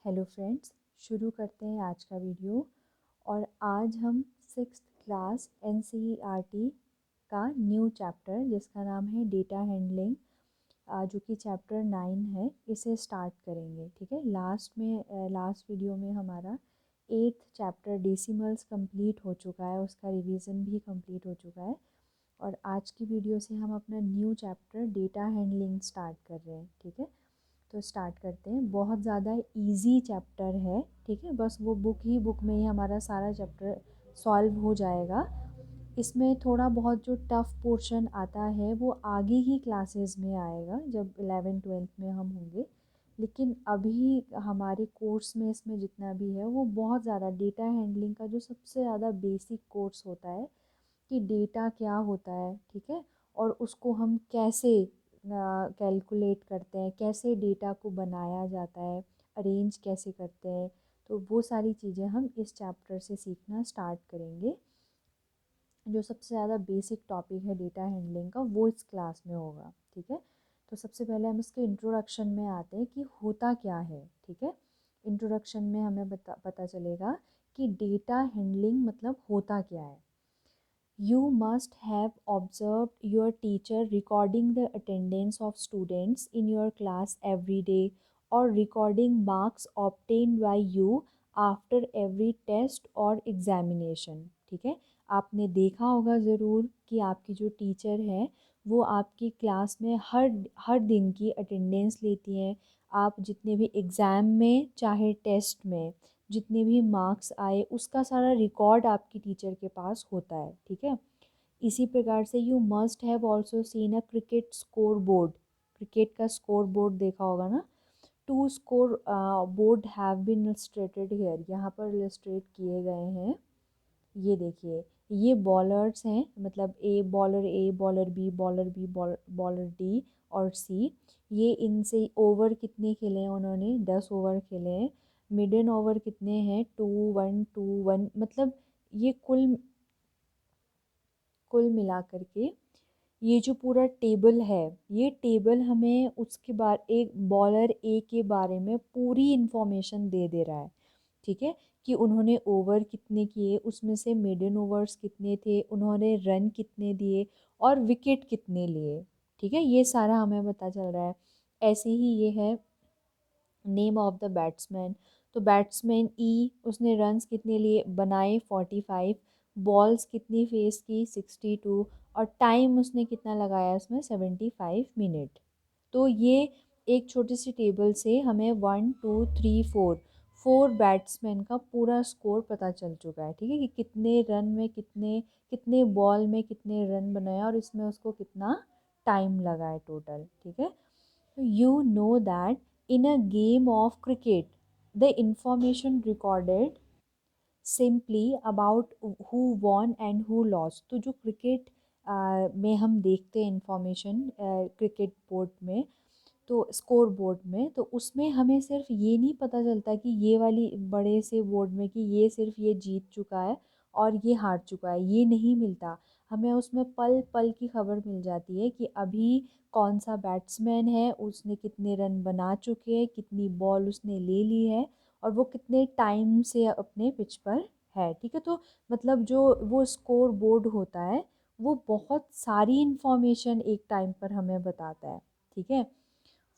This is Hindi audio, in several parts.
हेलो फ्रेंड्स, शुरू करते हैं आज का वीडियो। और आज हम सिक्स्थ क्लास एनसीईआरटी का न्यू चैप्टर जिसका नाम है डेटा हैंडलिंग, जो कि चैप्टर 9 है, इसे स्टार्ट करेंगे। ठीक है, लास्ट वीडियो में हमारा 8th चैप्टर डेसिमल्स कंप्लीट हो चुका है, उसका रिवीजन भी कंप्लीट हो चुका है। और आज की वीडियो से हम अपना new chapter data handling start कर रहे हैं। ठीक है, तो स्टार्ट करते हैं। बहुत ज़्यादा इजी चैप्टर है। ठीक है, बस वो बुक में ही हमारा सारा चैप्टर सॉल्व हो जाएगा। इसमें थोड़ा बहुत जो टफ़ पोर्शन आता है वो आगे ही क्लासेस में आएगा, जब 11th-12th में हम होंगे। लेकिन अभी हमारे कोर्स में इसमें जितना भी है वो बहुत ज़्यादा डेटा हैंडलिंग का जो सबसे ज़्यादा बेसिक कोर्स होता है कि डेटा क्या होता है। ठीक है, और उसको हम कैसे कैलकुलेट करते हैं, कैसे डेटा को बनाया जाता है, अरेंज कैसे करते हैं, तो वो सारी चीज़ें हम इस चैप्टर से सीखना स्टार्ट करेंगे। जो सबसे ज़्यादा बेसिक टॉपिक है डेटा हैंडलिंग का वो इस क्लास में होगा। ठीक है, तो सबसे पहले हम इसके इंट्रोडक्शन में आते हैं कि होता क्या है। ठीक है, इंट्रोडक्शन में हमें पता चलेगा कि डेटा हैंडलिंग मतलब होता क्या है। You must have observed your teacher recording the attendance of students in your class every day or recording marks obtained by you after every test or examination। ठीक है, आपने देखा होगा ज़रूर कि आपकी जो टीचर है वो आपकी क्लास में हर हर दिन की अटेंडेंस लेती हैं। आप जितने भी एग्ज़ाम में चाहे टेस्ट में जितने भी मार्क्स आए उसका सारा रिकॉर्ड आपकी टीचर के पास होता है। ठीक है, इसी प्रकार से you must have also seen a cricket score board. Cricket का स्कोर बोर्ड देखा होगा ना। Two score board have been illustrated here, यहाँ पर इलस्ट्रेट किए गए हैं। ये देखिए, ये बॉलर्स हैं, मतलब ए, बॉलर बी, बॉलर डी और सी। ये इनसे ओवर कितने खेले हैं उन्होंने, 10 ओवर खेले हैं। मिडन ओवर कितने हैं, 2-1, मतलब ये कुल कुल मिलाकर के ये जो पूरा टेबल है, ये टेबल हमें उसके बाद एक बॉलर ए के बारे में पूरी इन्फॉर्मेशन दे दे रहा है। ठीक है, कि उन्होंने ओवर कितने किए, उसमें से मेडन ओवर्स कितने थे, उन्होंने रन कितने दिए और विकेट कितने लिए। ठीक है, ये सारा हमें पता चल रहा है। ऐसे ही ये है नेम ऑफ द बैट्समैन। तो बैट्समैन ई, उसने रन्स कितने लिए बनाए 45, बॉल्स कितनी फेस की 62 और टाइम उसने कितना लगाया उसमें 75 मिनट। तो ये एक छोटी सी टेबल से हमें 1 2 3 4 बैट्समैन का पूरा स्कोर पता चल चुका है। ठीक है, कि कितने रन में कितने कितने बॉल में कितने रन बनाया और इसमें उसको कितना टाइम लगा है टोटल। ठीक है, you know that in a game of cricket, the information recorded simply about who won and who lost। तो जो क्रिकेट में हम देखते हैं इंफॉर्मेशन क्रिकेट बोर्ड में, तो स्कोर बोर्ड में, तो उसमें हमें सिर्फ ये नहीं पता चलता कि ये वाली बड़े से बोर्ड में कि ये सिर्फ ये जीत चुका है और ये हार चुका है, ये नहीं मिलता। हमें उसमें पल पल की खबर मिल जाती है कि अभी कौन सा बैट्समैन है, उसने कितने रन बना चुके हैं, कितनी बॉल उसने ले ली है और वो कितने टाइम से अपने पिच पर है। ठीक है, तो मतलब जो वो स्कोर बोर्ड होता है वो बहुत सारी इन्फॉर्मेशन एक टाइम पर हमें बताता है। ठीक है,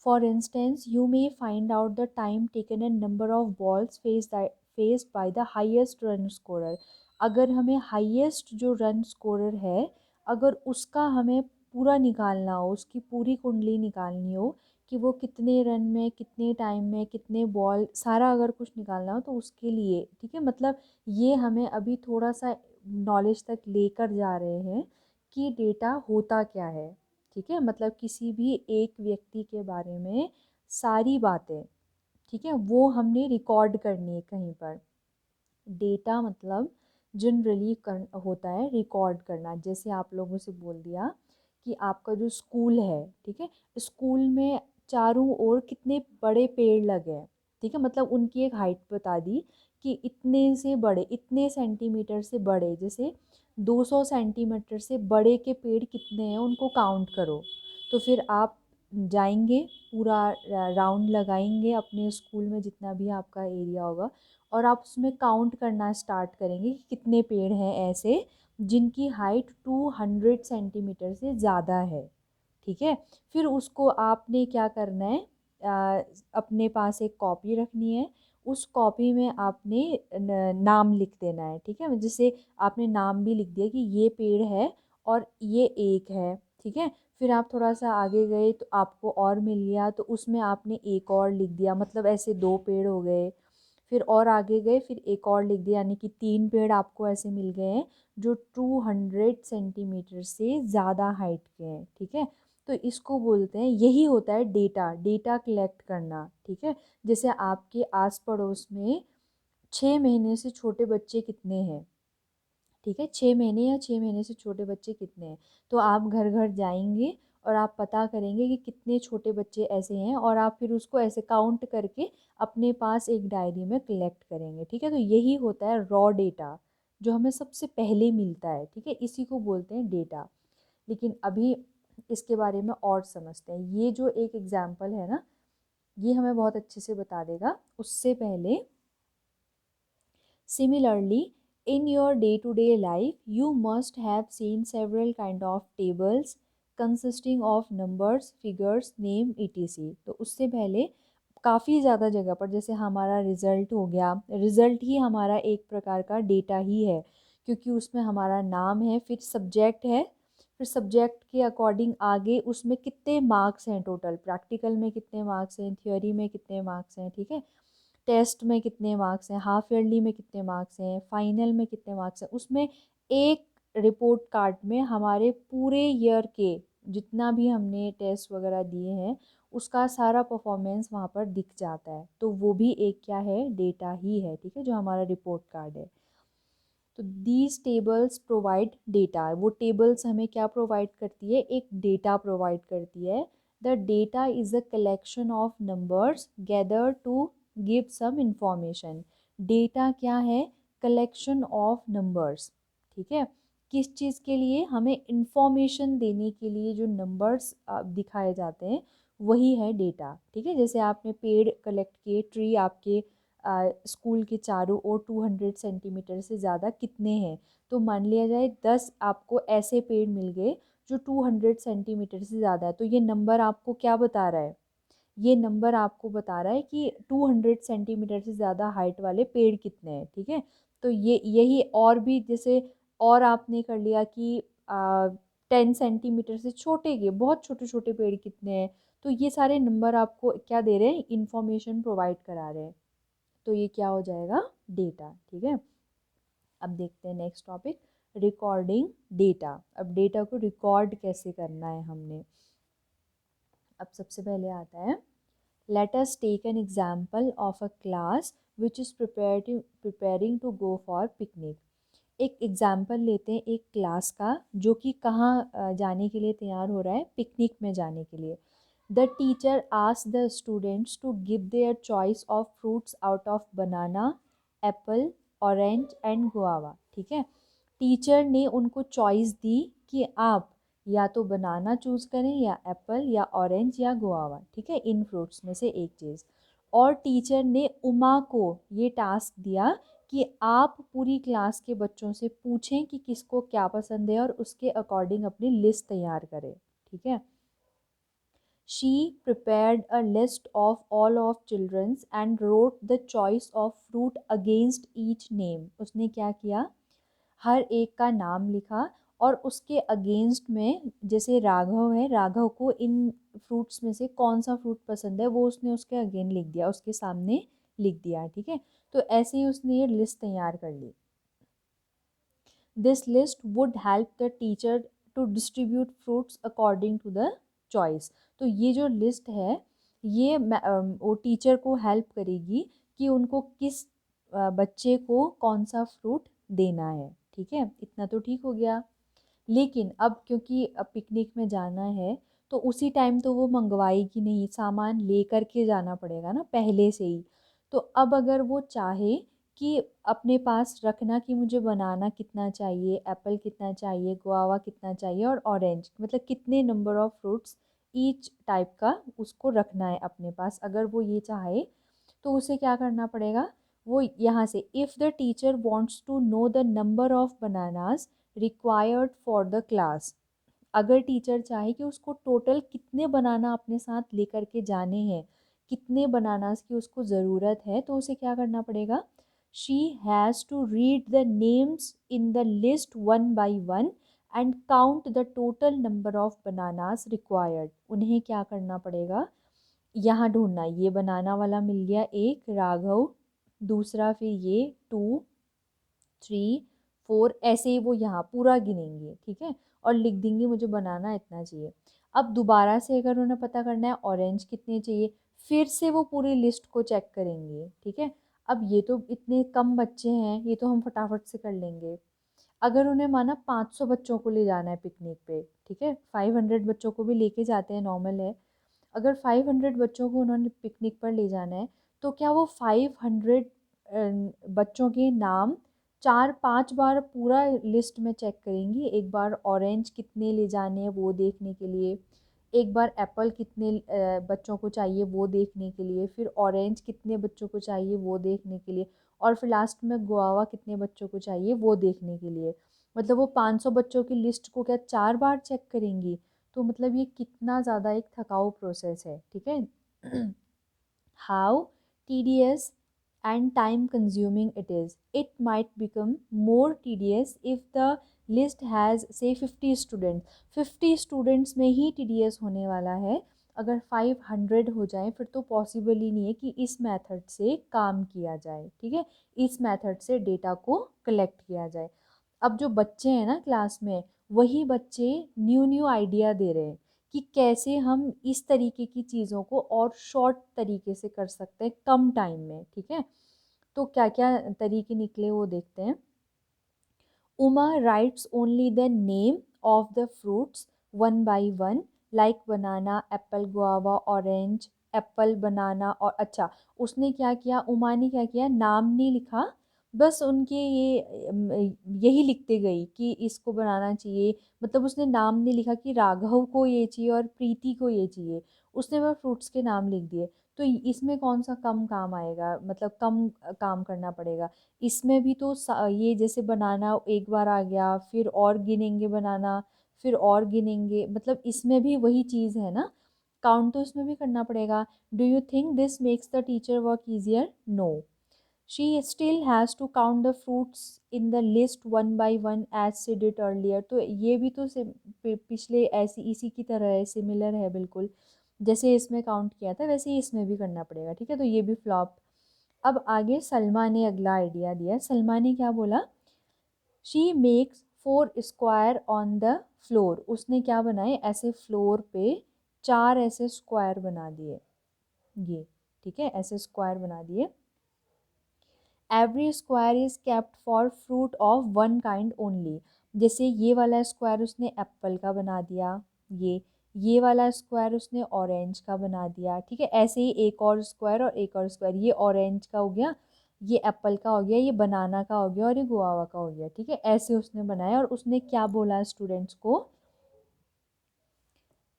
for instance you may find out the time taken and number of balls faced by the highest run scorer. अगर हमें हाईएस्ट जो रन स्कोरर है, अगर उसका हमें पूरा निकालना हो, उसकी पूरी कुंडली निकालनी हो कि वो कितने रन में कितने टाइम में कितने बॉल, सारा अगर कुछ निकालना हो तो उसके लिए। ठीक है, मतलब ये हमें अभी थोड़ा सा नॉलेज तक लेकर जा रहे हैं कि डेटा होता क्या है। ठीक है, मतलब किसी भी एक व्यक्ति के बारे में सारी बातें, ठीक है, वो हमने रिकॉर्ड करनी है कहीं पर। डेटा मतलब जनरली होता है रिकॉर्ड करना। जैसे आप लोगों से बोल दिया कि आपका जो स्कूल है, ठीक है, स्कूल में चारों ओर कितने बड़े पेड़ लगे हैं। ठीक है, मतलब उनकी एक हाइट बता दी कि इतने से बड़े, इतने सेंटीमीटर से बड़े, जैसे 200 सेंटीमीटर से बड़े के पेड़ कितने हैं उनको काउंट करो। तो फिर आप जाएंगे, पूरा राउंड लगाएंगे अपने स्कूल में जितना भी आपका एरिया होगा, और आप उसमें काउंट करना स्टार्ट करेंगे कि कितने पेड़ हैं ऐसे जिनकी हाइट 200 सेंटीमीटर से ज़्यादा है। ठीक है, फिर उसको आपने क्या करना है, अपने पास एक कॉपी रखनी है। उस कॉपी में आपने नाम लिख देना है। ठीक है, जिससे आपने नाम भी लिख दिया कि ये पेड़ है और ये एक है। ठीक है, फिर आप थोड़ा सा आगे गए तो आपको और मिल गया, तो उसमें आपने एक और लिख दिया, मतलब ऐसे 2 पेड़ हो गए। फिर और आगे गए, फिर एक और लिख दिया, यानी कि 3 पेड़ आपको ऐसे मिल गए हैं जो 200 सेंटीमीटर से ज़्यादा हाइट के हैं। ठीक है, तो इसको बोलते हैं, यही होता है डेटा, डेटा कलेक्ट करना। ठीक है, जैसे आपके आस पड़ोस में 6 महीने से छोटे बच्चे कितने हैं। ठीक है, 6 महीने या 6 महीने से छोटे बच्चे कितने हैं, तो आप घर घर जाएंगे और आप पता करेंगे कि कितने छोटे बच्चे ऐसे हैं, और आप फिर उसको ऐसे काउंट करके अपने पास एक डायरी में कलेक्ट करेंगे। ठीक है, तो यही होता है रॉ डेटा, जो हमें सबसे पहले मिलता है। ठीक है, इसी को बोलते हैं डेटा। लेकिन अभी इसके बारे में और समझते हैं। ये जो एक एग्जाम्पल है ना, ये हमें बहुत अच्छे से बता देगा। उससे पहले, similarly, in your day-to-day life, you must have seen several kind of tables consisting of numbers, figures, name, etc. तो उससे पहले काफ़ी ज़्यादा जगह पर, जैसे हमारा रिज़ल्ट हो गया, रिज़ल्ट ही हमारा एक प्रकार का डेटा ही है, क्योंकि उसमें हमारा नाम है, फिर सब्जेक्ट है, फिर सब्जेक्ट के अकॉर्डिंग आगे उसमें कितने मार्क्स हैं, टोटल प्रैक्टिकल में कितने मार्क्स हैं, थ्योरी में कितने मार्क्स हैं। ठीक है, टेस्ट में कितने मार्क्स हैं, हाफ ईयरली में कितने मार्क्स हैं, फाइनल में कितने मार्क्स हैं, उसमें एक रिपोर्ट कार्ड में हमारे पूरे ईयर के जितना भी हमने टेस्ट वगैरह दिए हैं उसका सारा परफॉर्मेंस वहाँ पर दिख जाता है। तो वो भी एक क्या है, डेटा ही है। ठीक है, जो हमारा रिपोर्ट कार्ड है। तो दीज टेबल्स प्रोवाइड डेटा, वो टेबल्स हमें क्या प्रोवाइड करती है, एक डेटा प्रोवाइड करती है। The data is a collection of numbers gather to give some information. Data क्या है, कलेक्शन ऑफ नंबर्स। ठीक है, किस चीज़ के लिए, हमें इंफॉर्मेशन देने के लिए जो नंबर्स दिखाए जाते हैं वही है डेटा। ठीक है, जैसे आपने पेड़ कलेक्ट किए, ट्री आपके स्कूल के चारों ओर 200 सेंटीमीटर से ज़्यादा कितने हैं, तो मान लिया जाए 10 आपको ऐसे पेड़ मिल गए जो 200 सेंटीमीटर से ज़्यादा है, तो ये नंबर आपको क्या बता रहा है, ये नंबर आपको बता रहा है कि 200 सेंटीमीटर से ज़्यादा हाइट वाले पेड़ कितने हैं। ठीक है, तो ये यही, और भी जैसे और आपने कर लिया कि 10 सेंटीमीटर से छोटे के बहुत छोटे छोटे पेड़ कितने हैं, तो ये सारे नंबर आपको क्या दे रहे हैं, इंफॉर्मेशन प्रोवाइड करा रहे हैं। तो ये क्या हो जाएगा, डेटा। ठीक है, अब देखते हैं नेक्स्ट टॉपिक, रिकॉर्डिंग डेटा। अब डेटा को रिकॉर्ड कैसे करना है हमने। अब सबसे पहले आता है, let us take an example of a class which is preparing to go for picnic. एक एग्जाम्पल लेते हैं एक क्लास का जो कि कहाँ जाने के लिए तैयार हो रहा है, पिकनिक में जाने के लिए। The teacher asked the students to give their choice of fruits out of banana, apple, orange and guava। ठीक है, टीचर ने उनको चॉइस दी कि आप या तो बनाना चूज़ करें या एप्पल या ऑरेंज या गुआवा। ठीक है, इन फ्रूट्स में से एक चीज़। और टीचर ने उमा को ये टास्क दिया कि आप पूरी क्लास के बच्चों से पूछें कि किसको क्या पसंद है और उसके अकॉर्डिंग अपनी लिस्ट तैयार करें। ठीक है, she prepared a list of all of children's and wrote the choice of fruit against each name। उसने क्या किया, हर एक का नाम लिखा और उसके अगेंस्ट में, जैसे राघव है, राघव को इन फ्रूट्स में से कौन सा फ्रूट पसंद है वो उसने उसके अगेन लिख दिया, उसके सामने लिख दिया। ठीक है, तो ऐसे ही उसने ये लिस्ट तैयार कर ली। This list would help the teacher to distribute fruits according to the choice. तो ये जो लिस्ट है ये वो टीचर को हेल्प करेगी कि उनको किस बच्चे को कौन सा फ्रूट देना है। ठीक है, इतना तो ठीक हो गया। लेकिन अब क्योंकि अब पिकनिक में जाना है तो उसी टाइम तो वो मंगवाएगी नहीं, सामान लेकर के जाना पड़ेगा ना पहले से ही। तो अब अगर वो चाहे कि अपने पास रखना कि मुझे बनाना कितना चाहिए, एप्पल कितना चाहिए, गुआवा कितना चाहिए और ऑरेंज मतलब कितने number of fruits each type का उसको रखना है अपने पास। अगर वो ये चाहे तो उसे क्या करना पड़ेगा, वो यहाँ से if the teacher wants to know the number of bananas required for the class, अगर टीचर चाहे कि उसको टोटल कितने बनाना अपने साथ लेकर के जाने हैं, कितने बनानास की उसको ज़रूरत है, तो उसे क्या करना पड़ेगा, she has to read the names in the list one by one and count the total number of bananas required. उन्हें क्या करना पड़ेगा, यहाँ ढूंढना, ये बनाना वाला मिल गया एक राघव, दूसरा फिर ये 2 3 4, ऐसे ही वो यहाँ पूरा गिनेंगे, ठीक है, और लिख देंगे मुझे बनाना इतना चाहिए। अब दोबारा से अगर उन्हें पता करना है ऑरेंज कितने चाहिए, फिर से वो पूरी लिस्ट को चेक करेंगे, ठीक है। अब ये तो इतने कम बच्चे हैं, ये तो हम फटाफट से कर लेंगे। अगर उन्हें माना 500 बच्चों को ले जाना है पिकनिक पे, ठीक है, 500 बच्चों को भी लेके जाते हैं, नॉर्मल है। अगर 500 बच्चों को उन्होंने पिकनिक पर ले जाना है, तो क्या वो 500 बच्चों के नाम 4-5 बार पूरा लिस्ट में चेक करेंगी? एक बार ऑरेंज कितने ले जाने हैं वो देखने के लिए, एक बार एप्पल कितने बच्चों को चाहिए वो देखने के लिए, फिर ऑरेंज कितने बच्चों को चाहिए वो देखने के लिए, और फिर लास्ट में गुआवा कितने बच्चों को चाहिए वो देखने के लिए। मतलब वो 500 बच्चों की लिस्ट को क्या 4 बार चेक करेंगी? तो मतलब ये कितना ज़्यादा एक थकाऊ प्रोसेस है, ठीक है। How tedious and time consuming it is. It might become more tedious if the list has say 50 students। 50 students में ही tedious होने वाला है, अगर 500 हो जाए फिर तो पॉसिबल ही नहीं है कि इस मेथड से काम किया जाए, ठीक है, इस मेथड से डेटा को कलेक्ट किया जाए। अब जो बच्चे हैं ना क्लास में, वही बच्चे न्यू न्यू आइडिया दे रहे हैं कि कैसे हम इस तरीके की चीज़ों को और शॉर्ट तरीके से कर सकते हैं कम टाइम में, ठीक है। तो क्या क्या तरीके निकले वो देखते हैं। Uma writes only the name of the fruits one by one, like banana, apple, guava, orange, apple, banana, और अच्छा, उसने क्या किया, उमा ने क्या किया, नाम नहीं लिखा, बस उनके यही लिखते गई कि इसको बनाना चाहिए। मतलब उसने नाम नहीं लिखा कि राघव को ये चाहिए और प्रीति को ये चाहिए, उसने वह फ्रूट्स के नाम लिख दिए। तो इसमें कौन सा कम काम आएगा, मतलब कम काम करना पड़ेगा। इसमें भी तो ये जैसे बनाना एक बार आ गया, फिर और गिनेंगे बनाना, फिर और गिनेंगे, मतलब इसमें भी वही चीज़ है ना, काउंट तो इसमें भी करना पड़ेगा। Do you think this makes the teacher work easier? No, she still has to count the fruits in the list one by one as she did earlier. तो ये भी तो पिछले ऐसी इसी की तरह है, सिमिलर है बिल्कुल, जैसे इसमें काउंट किया था वैसे ही इसमें भी करना पड़ेगा, ठीक है। तो ये भी फ्लॉप। अब आगे सलमा ने अगला आइडिया दिया। सलमा ने क्या बोला, she makes 4 square on the floor. उसने क्या बनाए, ऐसे फ्लोर पे 4 ऐसे स्क्वायर बना दिए, ये ठीक है, ऐसे स्क्वायर बना दिए। Every square is kept for fruit of one kind only. जैसे ये वाला स्क्वायर उसने एप्पल का बना दिया, ये वाला स्क्वायर उसने ऑरेंज का बना दिया, ठीक है। ऐसे ही एक और स्क्वायर और एक और स्क्वायर, ये ऑरेंज का हो गया, ये एप्पल का हो गया, ये बनाना का हो गया और ये गुआवा का हो गया, ठीक है। ऐसे उसने बनाया और उसने क्या बोला स्टूडेंट्स को,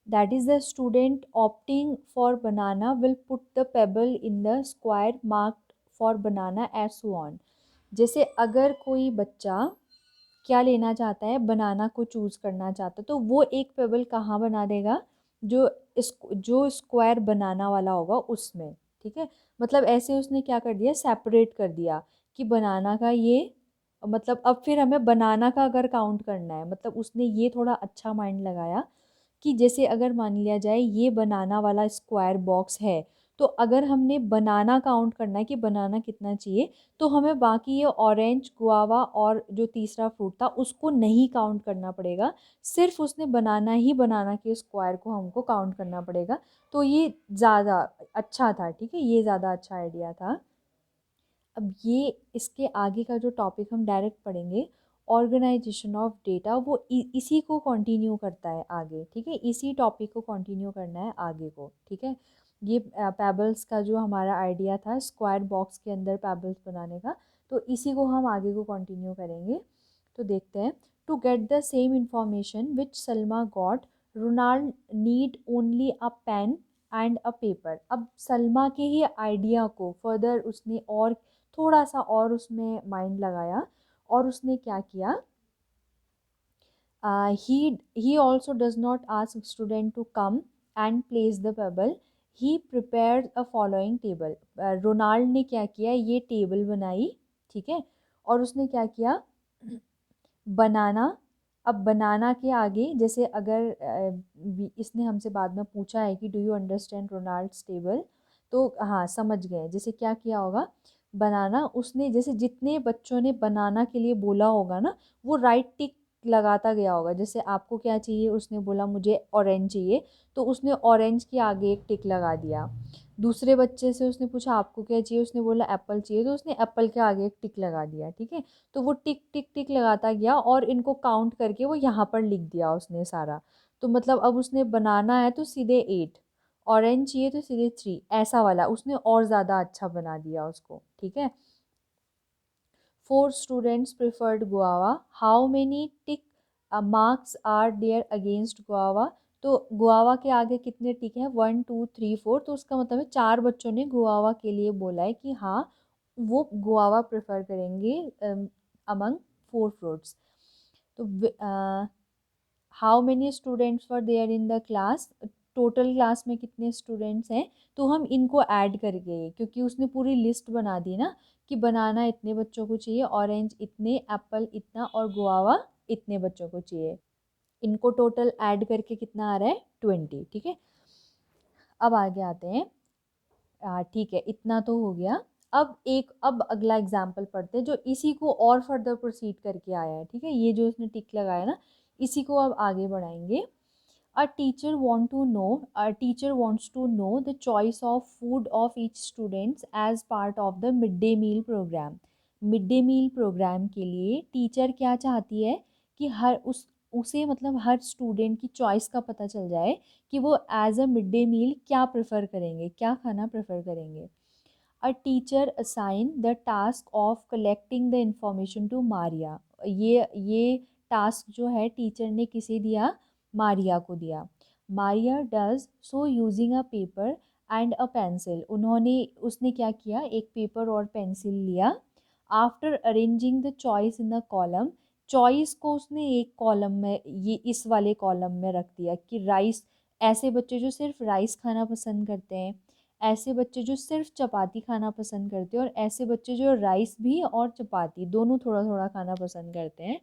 that is the student opting for banana will put the pebble in the square marked for banana and so on। जैसे अगर कोई बच्चा क्या लेना चाहता है, बनाना को चूज़ करना चाहता है, तो वो एक पेबल कहाँ बना देगा, जो जो स्क्वायर बनाना वाला होगा उसमें, ठीक है। मतलब ऐसे उसने क्या कर दिया, सेपरेट कर दिया कि बनाना का ये, मतलब अब फिर हमें बनाना का अगर काउंट करना है, मतलब उसने ये थोड़ा अच्छा माइंड लगाया कि जैसे अगर मान लिया जाए ये बनाना वाला स्क्वायर बॉक्स है, तो अगर हमने बनाना काउंट करना है कि बनाना कितना चाहिए, तो हमें बाकी ये ऑरेंज, गुआवा और जो तीसरा फ्रूट था उसको नहीं काउंट करना पड़ेगा, सिर्फ उसने बनाना ही बनाना के स्क्वायर को हमको काउंट करना पड़ेगा। तो ये ज़्यादा अच्छा था, ठीक है, ये ज़्यादा अच्छा आइडिया था। अब ये इसके आगे का जो टॉपिक हम डायरेक्ट पढ़ेंगे, ऑर्गेनाइजेशन ऑफ डेटा, वो इसी को कंटिन्यू करता है आगे, ठीक है, इसी टॉपिक को कंटिन्यू करना है आगे को, ठीक है। ये पैबल्स का जो हमारा आइडिया था स्क्वायर बॉक्स के अंदर पैबल्स बनाने का, तो इसी को हम आगे को कंटिन्यू करेंगे। तो देखते हैं, to get the same information which Salma got, Ronald need only a pen and a paper. अब सलमा के ही आइडिया को फर्दर उसने और थोड़ा सा और उसमें माइंड लगाया और उसने क्या किया, he also does not ask student to come and place the pebble, he prepared a following table। Ronald ने क्या किया, ये टेबल बनाई, ठीक है, और उसने क्या किया, बनाना। अब बनाना के आगे जैसे अगर इसने हमसे बाद में पूछा है कि do you understand Ronalds table, तो हाँ समझ गए, जैसे क्या किया होगा, बनाना, उसने जैसे जितने बच्चों ने बनाना के लिए बोला होगा ना, वो राइट टिक लगाता गया होगा। जैसे आपको क्या चाहिए, उसने बोला मुझे ऑरेंज चाहिए, तो उसने ऑरेंज के आगे एक टिक लगा दिया। दूसरे बच्चे से उसने पूछा आपको क्या चाहिए, उसने बोला एप्पल चाहिए, तो उसने एप्पल के आगे एक टिक लगा दिया, ठीक है। तो वो टिक टिक टिक लगाता गया और इनको काउंट करके वो यहाँ पर लिख दिया उसने सारा। तो मतलब अब उसने बनाना है तो सीधे 8, ऑरेंज चाहिए तो सीधे 3, ऐसा वाला उसने और ज़्यादा अच्छा बना दिया उसको, ठीक है। 4 students preferred guava, how many tick marks are there against guava। तो गुआवा के आगे कितने टिक हैं, 1 2 3 4, तो उसका मतलब है 4 बच्चों ने गुआवा के लिए बोला है कि हाँ वो गुआवा प्रेफर करेंगे अमंग 4 फ्रूट्स। तो how many students were there in the class, total class में कितने स्टूडेंट्स हैं, तो हम इनको ऐड करके, क्योंकि उसने पूरी लिस्ट बना दी ना कि बनाना इतने बच्चों को चाहिए, ऑरेंज इतने, एप्पल इतना और गुआवा इतने बच्चों को चाहिए, इनको टोटल ऐड करके कितना आ रहा है, 20, ठीक है। अब आगे आते हैं, ठीक है इतना तो हो गया। अब अगला एग्जाम्पल पढ़ते हैं जो इसी को और फर्दर प्रोसीड करके आया है, ठीक है, ये जो उसने टिक लगाया ना, इसी को अब आगे बढ़ाएंगे। A teacher wants to know the choice of food of each students as part of the midday meal program। Mid day meal program के लिए टीचर क्या चाहती है कि हर उसे मतलब हर स्टूडेंट की चॉइस का पता चल जाए कि वो as a mid day meal क्या प्रेफर करेंगे, क्या खाना प्रेफर करेंगे। A teacher assign the task of collecting the information to Maria. ये टास्क जो है टीचर ने किसे दिया, मारिया को दिया। Maria does so using a paper and a pencil. उसने क्या किया, एक पेपर और पेंसिल लिया। After arranging the choice in the column, choice को उसने एक कॉलम में, ये इस वाले कॉलम में रख दिया कि राइस, ऐसे बच्चे जो सिर्फ राइस खाना पसंद करते हैं, ऐसे बच्चे जो सिर्फ चपाती खाना पसंद करते हैं, और ऐसे बच्चे जो राइस भी और चपाती दोनों थोड़ा थोड़ा खाना पसंद करते हैं।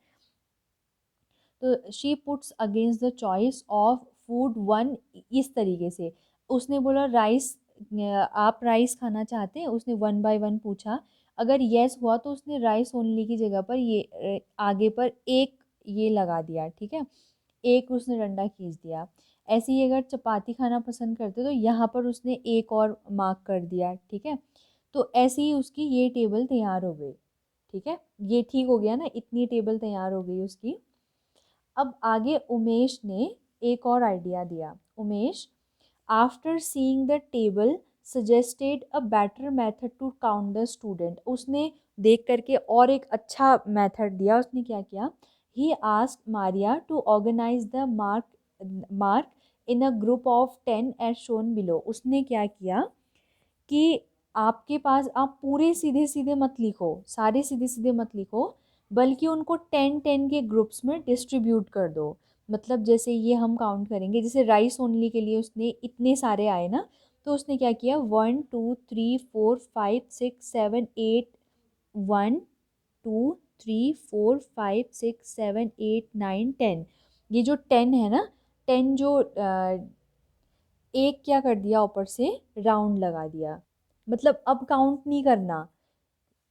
तो she puts against the choice of food one, इस तरीके से उसने बोला राइस, आप राइस खाना चाहते हैं, उसने वन बाय वन पूछा। अगर येस हुआ तो उसने राइस ओनली की जगह पर ये आगे पर एक ये लगा दिया, ठीक है, एक उसने डंडा खींच दिया। ऐसे ही अगर चपाती खाना पसंद करते तो यहाँ पर उसने एक और मार्क कर दिया, ठीक है। तो ऐसे ही उसकी ये टेबल तैयार हो गई, ठीक है, ये ठीक हो गया ना, इतनी टेबल तैयार हो गई उसकी। अब आगे उमेश ने एक और आइडिया दिया। Umesh after seeing the table suggested a better method to count the student. उसने देख करके और एक अच्छा मेथड दिया। उसने क्या किया, he asked Maria to organise the mark in a group of 10 as shown below. उसने क्या किया कि आपके पास, आप पूरे सीधे सीधे मत लिखो, सारे सीधे सीधे मत लिखो, बल्कि उनको 10-10 के ग्रुप्स में डिस्ट्रीब्यूट कर दो। मतलब जैसे ये हम काउंट करेंगे, जैसे राइस ओनली के लिए उसने इतने सारे आए ना, तो उसने क्या किया, 1 2 3 4 5 6 7 8, 1 2 3 4 5 6 7 8 9 10, ये जो 10 है ना, 10 जो एक क्या कर दिया, ऊपर से राउंड लगा दिया, मतलब अब काउंट नहीं करना।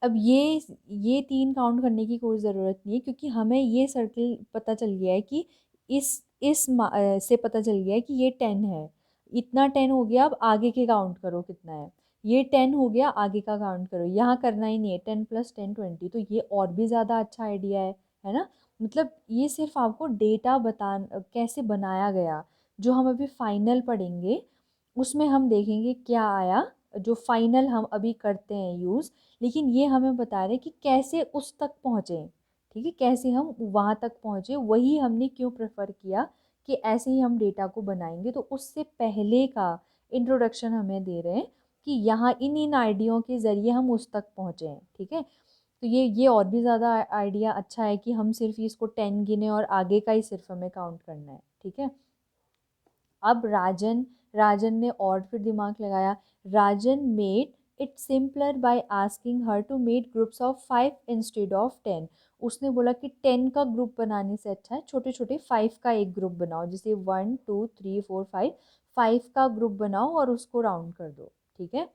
अब ये 3 काउंट करने की कोई ज़रूरत नहीं है, क्योंकि हमें ये सर्कल पता चल गया है कि से पता चल गया है कि ये 10 है, इतना 10 हो गया, अब आगे के काउंट करो कितना है, ये 10 हो गया, आगे का काउंट करो, यहाँ करना ही नहीं है, 10 + 10 20। तो ये और भी ज़्यादा अच्छा आइडिया है ना। मतलब ये सिर्फ आपको डेटा बता कैसे बनाया गया, जो हम अभी फाइनल पढ़ेंगे उसमें हम देखेंगे क्या आया, जो फाइनल हम अभी करते हैं यूज़, लेकिन ये हमें बता रहे कि कैसे उस तक पहुँचे, ठीक है, कैसे हम वहाँ तक पहुँचे, वही हमने क्यों प्रेफर किया कि ऐसे ही हम डेटा को बनाएंगे। तो उससे पहले का इंट्रोडक्शन हमें दे रहे हैं कि यहाँ इन इन आइडियों के ज़रिए हम उस तक पहुँचे हैं। ठीक है, तो ये और भी ज़्यादा आइडिया अच्छा है कि हम सिर्फ इसको 10 गिने और आगे का ही सिर्फ हमें काउंट करना है। ठीक है, अब राजन राजन ने और फिर दिमाग लगाया। Rajan made it simpler by asking her to made groups of 5 instead of 10। उसने बोला कि 10 का ग्रुप बनाने से अच्छा है छोटे छोटे 5 का एक ग्रुप बनाओ, जैसे 1 2 3 4 5, 5 का ग्रुप बनाओ और उसको राउंड कर दो। ठीक है,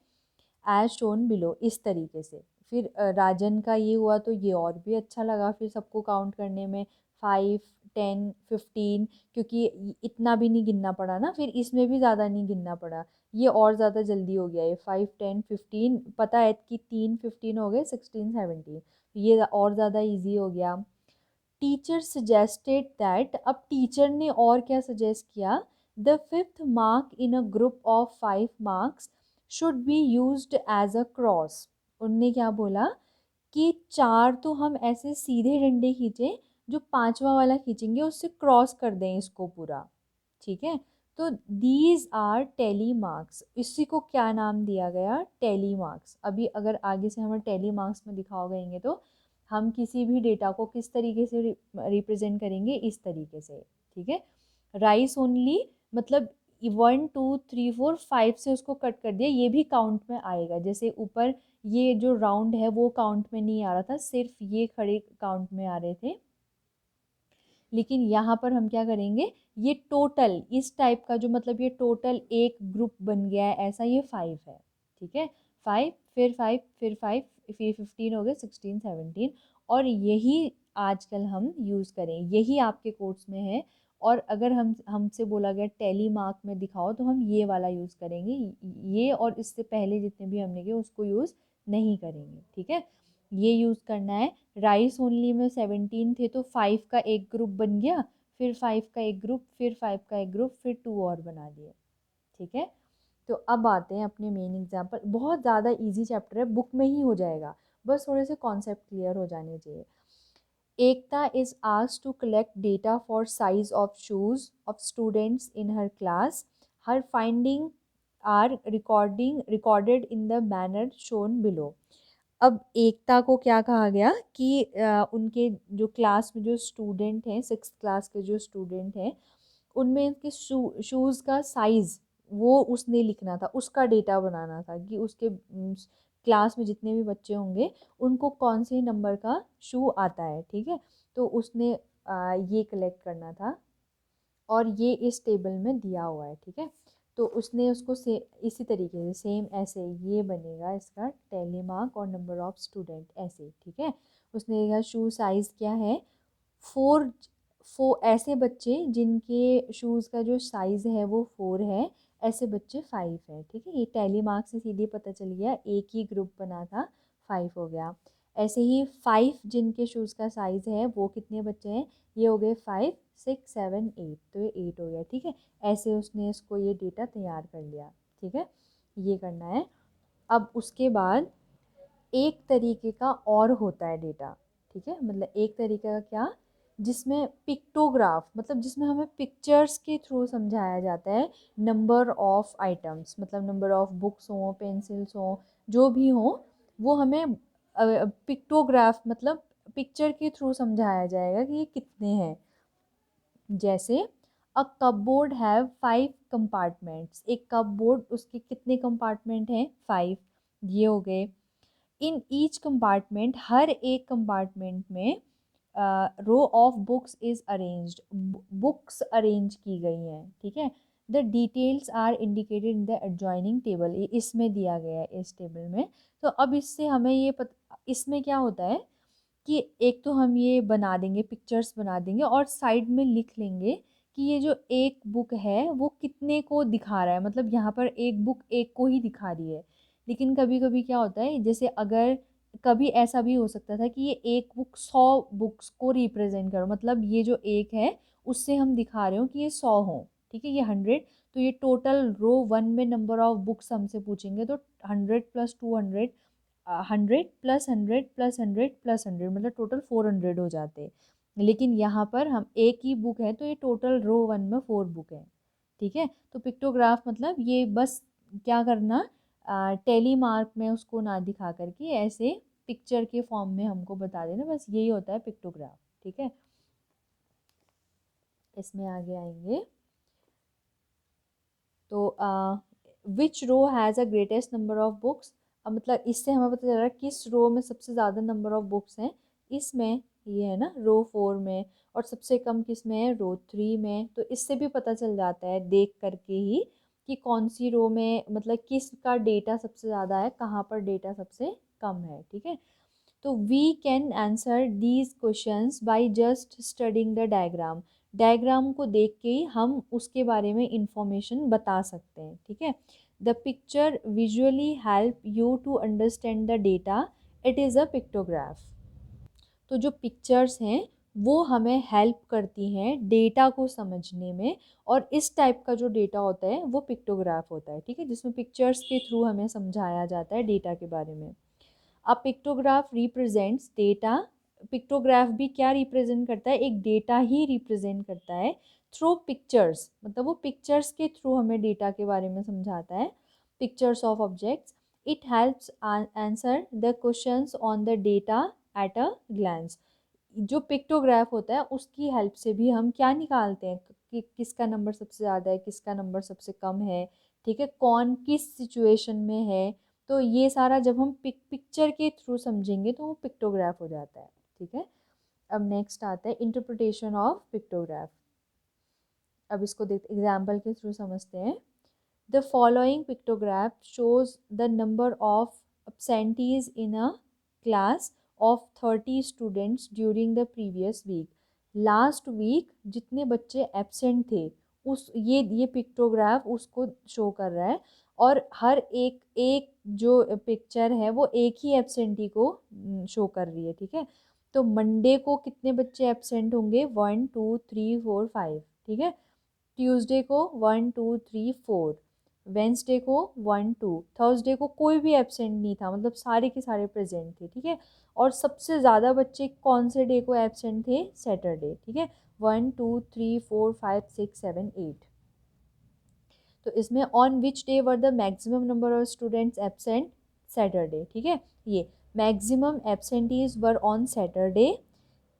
एज शोन बिलो, इस तरीके से। फिर राजन का ये हुआ तो ये और भी अच्छा लगा फिर सबको काउंट करने में, 5 10 15, क्योंकि इतना भी नहीं गिनना पड़ा ना, फिर इसमें भी ज़्यादा नहीं गिनना पड़ा, ये और ज़्यादा जल्दी हो गया। ये 5 10 15 पता है कि 3 15 हो गए, 16 17, ये और ज़्यादा ईजी हो गया। टीचर सजेस्टेड दैट, अब टीचर ने और क्या सजेस्ट किया, the fifth mark in a group of 5 marks should be used as a cross. उनने क्या बोला कि 4 तो हम ऐसे सीधे डंडे खींचे, जो 5वां वाला खींचेंगे उससे क्रॉस कर दें इसको पूरा। ठीक है, तो दीज आर टेली मार्क्स, इसी को क्या नाम दिया गया, टेली मार्क्स। अभी अगर आगे से हमें टेली मार्क्स में दिखाओ गएंगे तो हम किसी भी डेटा को किस तरीके से रिप्रेजेंट करेंगे, इस तरीके से। ठीक है, राइस ओनली मतलब 1 2 3 4 5 से उसको कट कर दिया, ये भी काउंट में आएगा। जैसे ऊपर ये जो राउंड है वो काउंट में नहीं आ रहा था, सिर्फ ये खड़े काउंट में आ रहे थे, लेकिन यहाँ पर हम क्या करेंगे, ये टोटल इस टाइप का जो मतलब ये टोटल एक ग्रुप बन गया है ऐसा, ये 5 है। ठीक है, 5 फिर 5 फिर 5 फिर 15 हो गए, 16 17, और यही आजकल हम यूज़ करें, यही आपके कोर्स में है। और अगर हमसे बोला गया टेली मार्क में दिखाओ तो हम ये वाला यूज़ करेंगे, ये और इससे पहले जितने भी हमने किए उसको यूज़ नहीं करेंगे। ठीक है, ये यूज़ करना है। राइस ओनली में 17 थे तो 5 का एक ग्रुप बन गया, फिर 5 का एक ग्रुप, फिर 5 का एक ग्रुप, फिर 2 और बना दिए। ठीक है, तो अब आते हैं अपने मेन एग्जाम्पल। बहुत ज़्यादा इजी चैप्टर है, बुक में ही हो जाएगा, बस थोड़े से कॉन्सेप्ट क्लियर हो जाने चाहिए। Ekta is asked to collect data for size of shoes of students in her class, her finding are recorded in the manner shown below. अब एकता को क्या कहा गया कि उनके जो क्लास में जो स्टूडेंट हैं, 6th क्लास के जो स्टूडेंट हैं, उनमें उनके शूज़ का साइज़ वो उसने लिखना था, उसका डेटा बनाना था कि उसके क्लास में जितने भी बच्चे होंगे उनको कौन से नंबर का शू आता है। ठीक है, तो उसने ये कलेक्ट करना था और ये इस टेबल में दिया हुआ है। ठीक है, तो उसने उसको से इसी तरीके से सेम ऐसे ये बनेगा इसका टेली मार्क और नंबर ऑफ स्टूडेंट ऐसे। ठीक है, उसने देखा शू साइज़ क्या है, 4 ऐसे बच्चे जिनके शूज़ का जो साइज़ है वो 4 है, ऐसे बच्चे 5 है। ठीक है, ये टेली मार्क से सीधे पता चल गया, एक ही ग्रुप बना था, 5 हो गया। ऐसे ही 5 जिनके शूज़ का साइज़ है वो कितने बच्चे हैं, ये हो गए 5 6 7 8, तो ये 8 हो गया। ठीक है, ऐसे उसने इसको ये डेटा तैयार कर लिया। ठीक है, ये करना है। अब उसके बाद एक तरीके का और होता है डेटा। ठीक है, मतलब एक तरीके का क्या, जिसमें पिक्टोग्राफ, मतलब जिसमें हमें पिक्चर्स के थ्रू समझाया जाता है नंबर ऑफ आइटम्स, मतलब नंबर ऑफ बुक्स हों, पेंसिल्स हों, जो भी हों, वो हमें पिक्टोग्राफ मतलब पिक्चर के थ्रू समझाया जाएगा कि ये कितने हैं। जैसे अ कपबोर्ड हैव 5 कंपार्टमेंट्स, एक कपबोर्ड उसके कितने कंपार्टमेंट हैं, 5, ये हो गए। इन ईच कंपार्टमेंट, हर एक कंपार्टमेंट में row of books is arranged, books arrange की गई हैं। ठीक है, the details are indicated in the adjoining table, इसमें दिया गया है इस टेबल में। तो अब इससे हमें इसमें क्या होता है कि एक तो हम ये बना देंगे, पिक्चर्स बना देंगे और साइड में लिख लेंगे कि ये जो एक बुक है वो कितने को दिखा रहा है, मतलब यहाँ पर एक बुक एक को ही दिखा रही है। लेकिन कभी कभी क्या होता है, जैसे अगर कभी ऐसा भी हो सकता था कि ये एक बुक 100 बुक्स को रिप्रेजेंट करो, मतलब ये जो एक है उससे हम दिखा रहे हो कि ये 100 हो। ठीक है, ये 100, तो ये टोटल रो 1 में नंबर ऑफ बुक्स हमसे पूछेंगे तो 100 प्लस 200, 100 प्लस 100 प्लस 100 प्लस 100, मतलब टोटल 400 हो जाते। लेकिन यहाँ पर हम एक ही बुक है तो ये टोटल रो 1 में 4 बुक है, ठीक है। तो पिक्टोग्राफ मतलब ये बस क्या करना, टेली मार्क में उसको ना दिखा करके ऐसे पिक्चर के फॉर्म में हमको बता देना, बस यही होता है पिक्टोग्राफ, ठीक है। इसमें आगे आएंगे तो which row has a greatest number of books. अब मतलब इससे हमें पता चल रहा है किस रो में सबसे ज़्यादा नंबर ऑफ बुक्स हैं। इसमें ये है ना रो 4 में, और सबसे कम किस में है, रो 3 में। तो इससे भी पता चल जाता है देख करके ही कि कौन सी रो में मतलब किसका डेटा सबसे ज़्यादा है, कहाँ पर डेटा सबसे कम है, ठीक है। तो we can answer these questions by just studying the diagram. Diagram को देख के ही हम उसके बारे में इंफॉर्मेशन बता सकते हैं, ठीक है। The picture visually help you to understand the data, it is a pictograph. तो जो पिक्चर्स हैं वो हमें हेल्प करती हैं डेटा को समझने में, और इस टाइप का जो डेटा होता है वो पिक्टोग्राफ होता है, ठीक है, जिसमें पिक्चर्स के थ्रू हमें समझाया जाता है डेटा के बारे में। अ पिक्टोग्राफ रिप्रेजेंट्स डेटा। पिक्टोग्राफ भी क्या रिप्रेजेंट करता है, एक डेटा ही रिप्रेजेंट करता है थ्रू पिक्चर्स, मतलब वो पिक्चर्स के थ्रू हमें डेटा के बारे में समझाता है, pictures of objects. It helps answer the questions on the data at a glance. जो पिक्टोग्राफ होता है उसकी हेल्प से भी हम क्या निकालते हैं कि किसका नंबर सबसे ज़्यादा है, किसका नंबर सबसे कम है, ठीक है, कौन किस सिचुएशन में है। तो ये सारा जब हम पिक्चर के थ्रू समझेंगे तो वो पिक्टोग्राफ हो जाता है, ठीक है। अब नेक्स्ट आता है इंटरप्रिटेशन ऑफ पिक्टोग्राफ। अब इसको देख एग्जाम्पल के थ्रू समझते हैं। The following pictograph shows the number of absentees in a class of 30 students during the previous week। Last week जितने बच्चे एब्सेंट थे उस ये पिक्टोग्राफ उसको शो कर रहा है, और हर एक एक जो पिक्चर है वो एक ही एब्सेंटी को शो कर रही है, ठीक है। तो मंडे को कितने बच्चे एब्सेंट होंगे, 1 2 3 4 5, ठीक है। ट्यूसडे को 1 2 3 4, वेंसडे को 1 2, थर्सडे को कोई भी एब्सेंट नहीं था, मतलब सारे के सारे प्रेजेंट थे, ठीक है। और सबसे ज़्यादा बच्चे कौन से डे को एब्सेंट थे, सैटरडे, ठीक है। 1 2 3 4 5 6 7 8। तो इसमें on which day were the maximum number of students absent, Saturday, ठीक है। ये maximum absentees were on Saturday.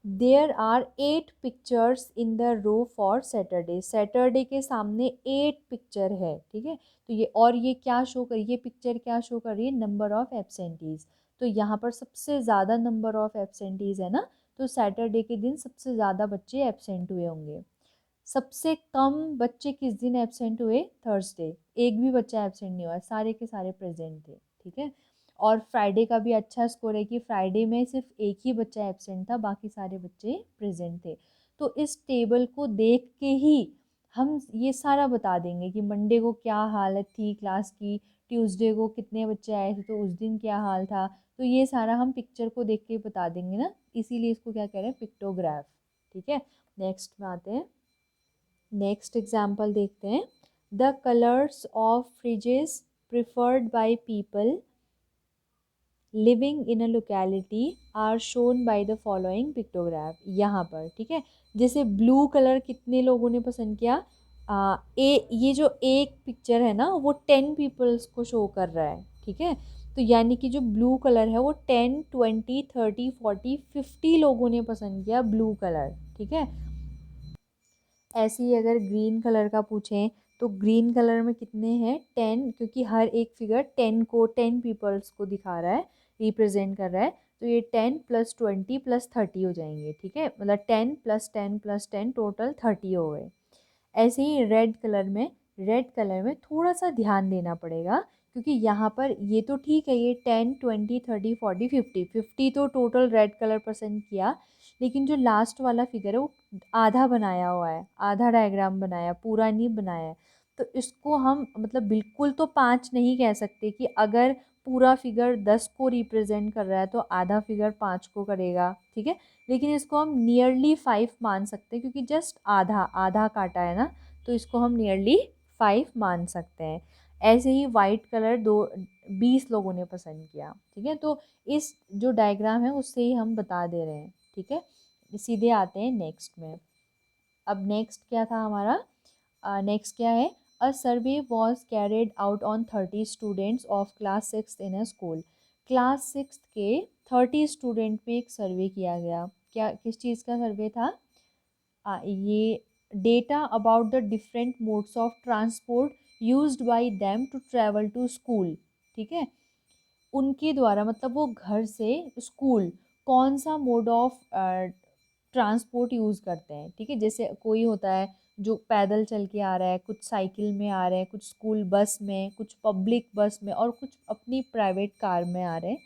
There are 8 pictures in the row for Saturday. Saturday के सामने 8 पिक्चर है, ठीक है। तो ये और ये क्या शो कर, ये पिक्चर क्या शो कर रही है, नंबर ऑफ एब्सेंटीज। तो यहाँ पर सबसे ज़्यादा नंबर ऑफ एब्सेंटीज है ना, तो सैटरडे के दिन सबसे ज़्यादा बच्चे एब्सेंट हुए होंगे। सबसे कम बच्चे किस दिन एब्सेंट हुए, थर्सडे। एक भी बच्चा एब्सेंट नहीं हुआ, सारे के सारे प्रेजेंट थे, ठीक है। और फ्राइडे का भी अच्छा स्कोर है कि फ्राइडे में सिर्फ एक ही बच्चा एब्सेंट था, बाकी सारे बच्चे प्रेजेंट थे। तो इस टेबल को देख के ही हम ये सारा बता देंगे कि मंडे को क्या हालत थी क्लास की, ट्यूसडे को कितने बच्चे आए थे तो उस दिन क्या हाल था। तो ये सारा हम पिक्चर को देख के बता देंगे ना, इसीलिए इसको क्या कह रहे हैं, पिक्टोग्राफ, ठीक है। नेक्स्ट में आते हैं, नेक्स्ट एग्जाम्पल देखते हैं। The colours of fridges preferred by people living in a locality are shown by the following pictograph. यहाँ पर ठीक है, जैसे ब्लू कलर कितने लोगों ने पसंद किया, ये जो एक पिक्चर है ना वो 10 पीपल्स को शो कर रहा है, ठीक है। तो यानी कि जो ब्लू कलर है वो 10 20 30 40 50 लोगों ने पसंद किया ब्लू कलर, ठीक है। ऐसे ही अगर ग्रीन कलर का पूछें तो ग्रीन कलर में कितने हैं, 10, क्योंकि हर एक फिगर 10 पीपल्स को दिखा रहा है, रिप्रेजेंट कर रहा है। तो ये 10 + 20 + 30 हो जाएंगे, ठीक है, मतलब 10 + 10 + 10 टोटल 30 हो गए। ऐसे ही रेड कलर में थोड़ा सा ध्यान देना पड़ेगा, क्योंकि यहाँ पर ये तो ठीक है, ये 10 20 30 40 50 तो टोटल रेड कलर पसंद किया, लेकिन जो लास्ट वाला फिगर है वो आधा बनाया हुआ है, आधा डायग्राम बनाया, पूरा नहीं बनाया है। तो इसको हम मतलब बिल्कुल तो 5 नहीं कह सकते कि अगर पूरा फिगर 10 को रिप्रेजेंट कर रहा है तो आधा फिगर 5 को करेगा, ठीक है। लेकिन इसको हम नियरली 5 मान सकते हैं, क्योंकि जस्ट आधा आधा काटा है ना, तो इसको हम नियरली 5 मान सकते हैं। ऐसे ही वाइट कलर 20 लोगों ने पसंद किया, ठीक है। तो इस जो डायग्राम है उससे ही हम बता दे रहे हैं, ठीक है। सीधे आते हैं नेक्स्ट में। अब नेक्स्ट क्या था हमारा, नेक्स्ट क्या है, a survey was carried out on 30 students of class 6 in a school. Class 6 के 30 स्टूडेंट पे एक सर्वे किया गया। क्या किस चीज़ का सर्वे था, ये data about the different modes of transport used by them to travel to school. ठीक है, उनके द्वारा मतलब वो घर से स्कूल कौन सा मोड ऑफ ट्रांसपोर्ट यूज़ करते हैं। ठीक है, जैसे कोई होता है जो पैदल चल के आ रहा है, कुछ साइकिल में आ रहे हैं, कुछ स्कूल बस में, कुछ पब्लिक बस में, और कुछ अपनी प्राइवेट कार में आ रहे हैं।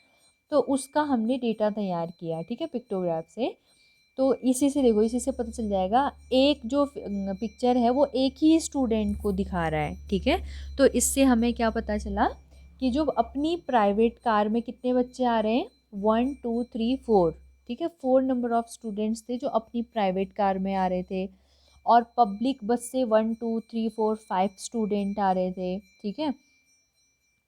तो उसका हमने डेटा तैयार किया, ठीक है, पिक्टोग्राफ से। तो इसी से देखो, इसी से पता चल जाएगा, एक जो पिक्चर है वो एक ही स्टूडेंट को दिखा रहा है। ठीक है, तो इससे हमें क्या पता चला कि जो अपनी प्राइवेट कार में कितने बच्चे आ रहे हैं, 1 2 3 4। ठीक है, 4 नंबर ऑफ स्टूडेंट्स थे जो अपनी प्राइवेट कार में आ रहे थे, और पब्लिक बस से 1 2 3 4 5 स्टूडेंट आ रहे थे। ठीक है,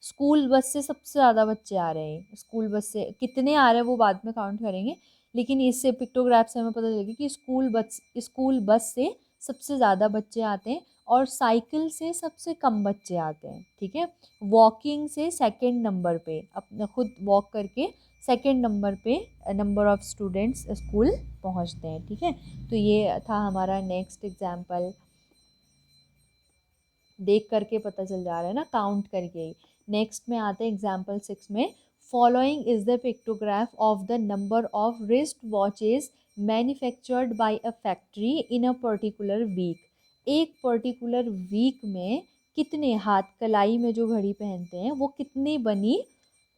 स्कूल बस से सबसे ज़्यादा बच्चे आ रहे हैं। स्कूल बस से कितने आ रहे हैं वो बाद में काउंट करेंगे, लेकिन इससे पिक्टोग्राफ से हमें पता चलेगा कि स्कूल बस से सबसे ज़्यादा बच्चे आते हैं, और साइकिल से सबसे कम बच्चे आते हैं। ठीक है, वॉकिंग से सेकंड नंबर पे, अपना खुद वॉक करके सेकंड नंबर पे नंबर ऑफ़ स्टूडेंट्स स्कूल पहुंचते हैं। ठीक है, तो ये था हमारा नेक्स्ट एग्जाम्पल। देख करके पता चल जा रहा है ना, काउंट करके ही। नेक्स्ट में आते हैं एग्जाम्पल 6 में। Following is the pictograph of the number of wrist watches manufactured by a factory in a particular week. एक पर्टिकुलर वीक में कितने, हाथ कलाई में जो घड़ी पहनते हैं वो कितनी बनी,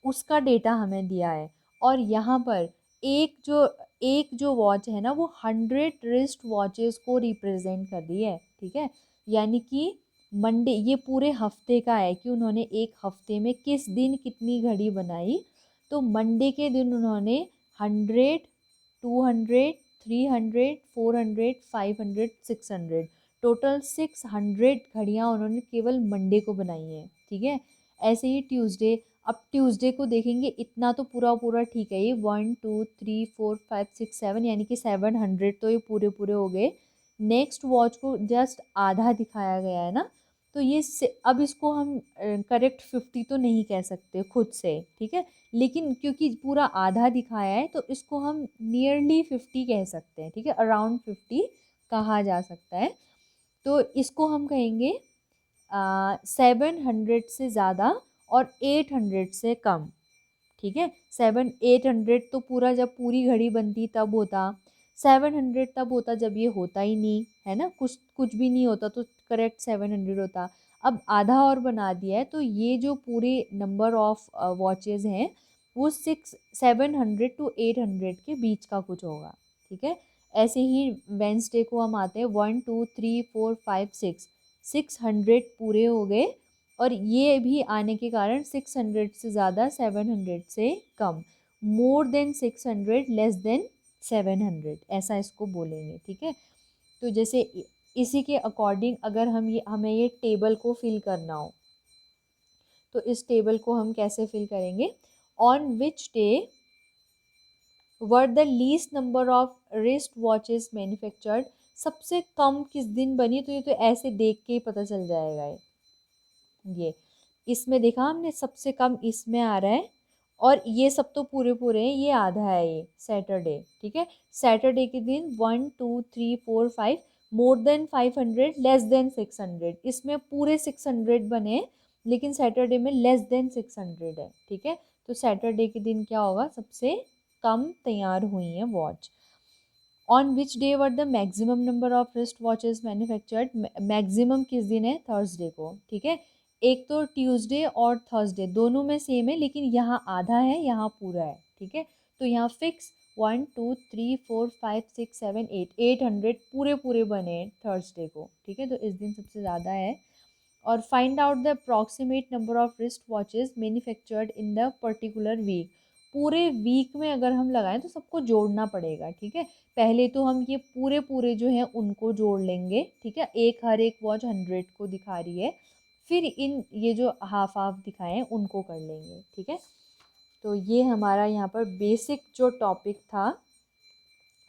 उसका डेटा हमें दिया है। और यहाँ पर एक जो वॉच है ना, वो 100 रिस्ट वॉचेस को रिप्रेजेंट कर रही है। ठीक है, यानी कि मंडे, ये पूरे हफ्ते का है कि उन्होंने एक हफ्ते में किस दिन कितनी घड़ी बनाई। तो मंडे के दिन उन्होंने 100, 200, 300, 400, 500, 600, टोटल 600 घड़ियाँ उन्होंने केवल मंडे को बनाई हैं। ठीक है, ऐसे ही ट्यूसडे, अब ट्यूसडे को देखेंगे, इतना तो पूरा पूरा ठीक है, ये 1 2 3 4 5 6 7, यानी कि 700 तो ये पूरे पूरे हो गए। नेक्स्ट वॉच को जस्ट आधा दिखाया गया है ना, तो ये अब इसको हम करेक्ट 50 तो नहीं कह सकते खुद से। ठीक है, लेकिन क्योंकि पूरा आधा दिखाया है तो इसको हम नियरली 50 कह सकते हैं। ठीक है, अराउंड 50 कहा जा सकता है। तो इसको हम कहेंगे 700 से ज़्यादा और 800 से कम। ठीक है, 800 तो पूरा, जब पूरी घड़ी बनती तब होता। 700 तब होता जब ये होता ही नहीं है ना, कुछ कुछ भी नहीं होता, तो करेक्ट 700 होता। अब आधा और बना दिया है, तो ये जो पूरे नंबर ऑफ वॉचेस हैं वो 700 to 800 के बीच का कुछ होगा। ठीक है, ऐसे ही वेंसडे को हम आते हैं, 1 2 3 4 5 6, 600 पूरे हो गए, और ये भी आने के कारण 600 से ज़्यादा, 700 से कम, मोर देन 600, लेस देन 700, ऐसा इसको बोलेंगे। ठीक है, तो जैसे इसी के अकॉर्डिंग अगर हमें ये टेबल को फिल करना हो, तो इस टेबल को हम कैसे फिल करेंगे, on which day were the least number of wrist watches manufactured, सबसे कम किस दिन बनी, तो ये तो ऐसे देख के ही पता चल जाएगा। ये इसमें देखा हमने, सबसे कम इसमें आ रहा है, और ये सब तो पूरे पूरे हैं, ये आधा है, ये सैटरडे। ठीक है, सैटरडे के दिन 1 2 3 4 5, मोर देन 500, लेस देन 600, इसमें पूरे 600 बने, लेकिन सैटरडे में लेस देन 600 है। ठीक है, तो सैटरडे के दिन क्या होगा, सबसे कम तैयार हुई है watch. On which day were the maximum number of wrist watches manufactured, maximum किस दिन है, थर्सडे को। ठीक है, एक तो ट्यूसडे और थर्सडे दोनों में सेम है, लेकिन यहाँ आधा है, यहाँ पूरा है। ठीक है, तो यहाँ फिक्स 1 2 3 4 5 6 7 8, 800 पूरे पूरे बने थर्सडे को। ठीक है, तो इस दिन सबसे ज़्यादा है। और find out the approximate number of wrist watches manufactured in the particular week. पूरे वीक में अगर हम लगाएं तो सबको जोड़ना पड़ेगा। ठीक है, पहले तो हम ये पूरे पूरे जो हैं उनको जोड़ लेंगे। ठीक है, हर एक वॉच 100 को दिखा रही है, फिर इन ये जो हाफ हाफ दिखाए हैं उनको कर लेंगे। ठीक है, तो ये हमारा यहाँ पर बेसिक जो टॉपिक था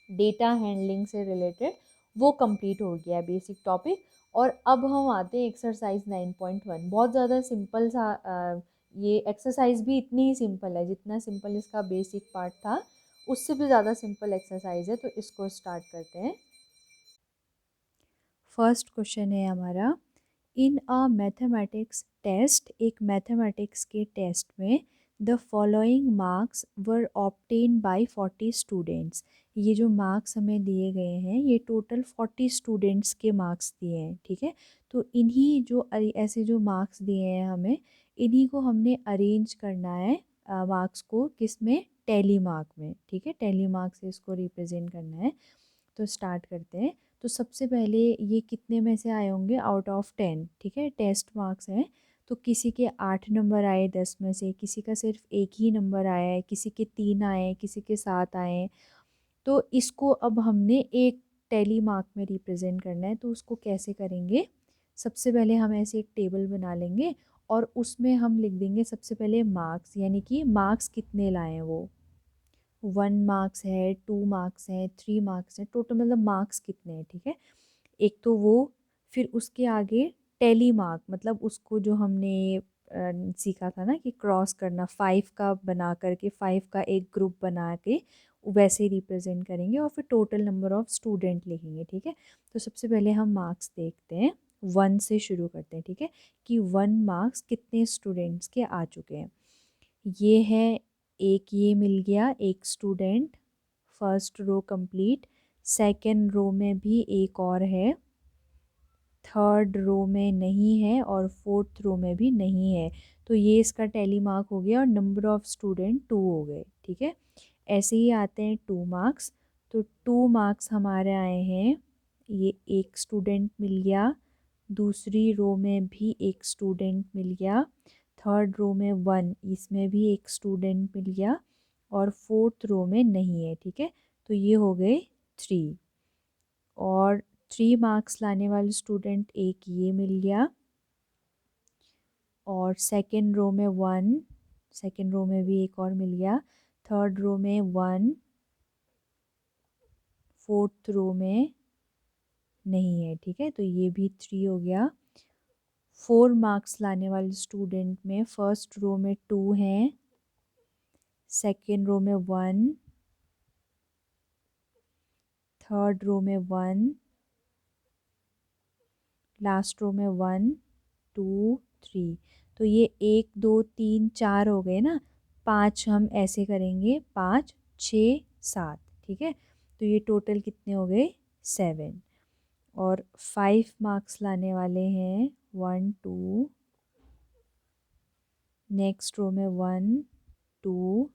डेटा हैंडलिंग से रिलेटेड वो कंप्लीट हो गया बेसिक टॉपिक। और अब हम आते हैं एक्सरसाइज 9.1। बहुत ज़्यादा सिंपल सा ये एक्सरसाइज भी इतनी ही सिंपल है जितना सिंपल इसका बेसिक पार्ट था, उससे भी ज़्यादा सिंपल एक्सरसाइज है। तो इसको स्टार्ट करते हैं। फर्स्ट क्वेश्चन है हमारा, इन अ मैथमेटिक्स टेस्ट, एक मैथमेटिक्स के टेस्ट में the following marks were obtain bye 40 students. ये जो मार्क्स हमें दिए गए हैं ये टोटल 40 स्टूडेंट्स के मार्क्स दिए हैं, ठीक है। तो इन्हीं जो ऐसे जो मार्क्स दिए हैं हमें, इन्हीं को हमने अरेंज करना है मार्क्स को, किस में, टैली मार्क में, ठीक है। टैली मार्क से इसको रिप्रेजेंट करना है। तो स्टार्ट करते हैं। तो सबसे पहले ये कितने में से आए होंगे, आउट ऑफ 10, ठीक है, टेस्ट मार्क्स हैं। तो किसी के 8 नंबर आए 10 में से, किसी का सिर्फ एक ही नंबर आया है, किसी के 3 आए, किसी के 7 आए। तो इसको अब हमने एक टैली मार्क में रिप्रेजेंट करना है। तो उसको कैसे करेंगे, सबसे पहले हम ऐसे एक टेबल बना लेंगे और उसमें हम लिख देंगे सबसे पहले मार्क्स, यानी कि मार्क्स कितने लाए हैं वो, 1 मार्क्स है, 2 मार्क्स है, 3 मार्क्स है, टोटल मतलब मार्क्स कितने हैं, ठीक है। एक तो वो, फिर उसके आगे टैली मार्क, मतलब उसको जो हमने सीखा था ना कि क्रॉस करना, 5 का बना करके 5 का एक ग्रुप बना के वैसे रिप्रेजेंट करेंगे और फिर टोटल नंबर ऑफ स्टूडेंट लिखेंगे, ठीक है। तो सबसे पहले हम मार्क्स देखते हैं, 1 से शुरू करते हैं, ठीक है, कि 1 मार्क्स कितने स्टूडेंट्स के आ चुके हैं। ये है एक, ये मिल गया एक student, first row complete. Second row में भी एक और है, थर्ड रो में नहीं है और फोर्थ रो में भी नहीं है। तो ये इसका टैली मार्क हो गया और नंबर ऑफ स्टूडेंट 2 हो गए, ठीक है। ऐसे ही आते हैं 2 मार्क्स। तो 2 मार्क्स हमारे आए हैं, ये एक स्टूडेंट मिल गया, दूसरी रो में भी एक स्टूडेंट मिल गया, थर्ड रो में 1, इसमें भी एक स्टूडेंट मिल गया और फोर्थ रो में नहीं है, ठीक है। तो ये हो गए 3। और 3 मार्क्स लाने वाले स्टूडेंट एक ये मिल गया, और सेकंड रो में 1, सेकंड रो में भी एक और मिल गया, थर्ड रो में 1, फोर्थ रो में नहीं है, ठीक है। तो ये भी 3 हो गया। 4 मार्क्स लाने वाले स्टूडेंट में फर्स्ट रो में 2 हैं, सेकेंड रो में 1, थर्ड रो में 1, लास्ट रो में 1, 2, 3। तो ये 1 2 3 4 हो गए ना, 5 हम ऐसे करेंगे, 5 6 7, ठीक है। तो ये टोटल कितने हो गए, 7। और 5 मार्क्स लाने वाले हैं, 1 2, नेक्स्ट रो में 1 2,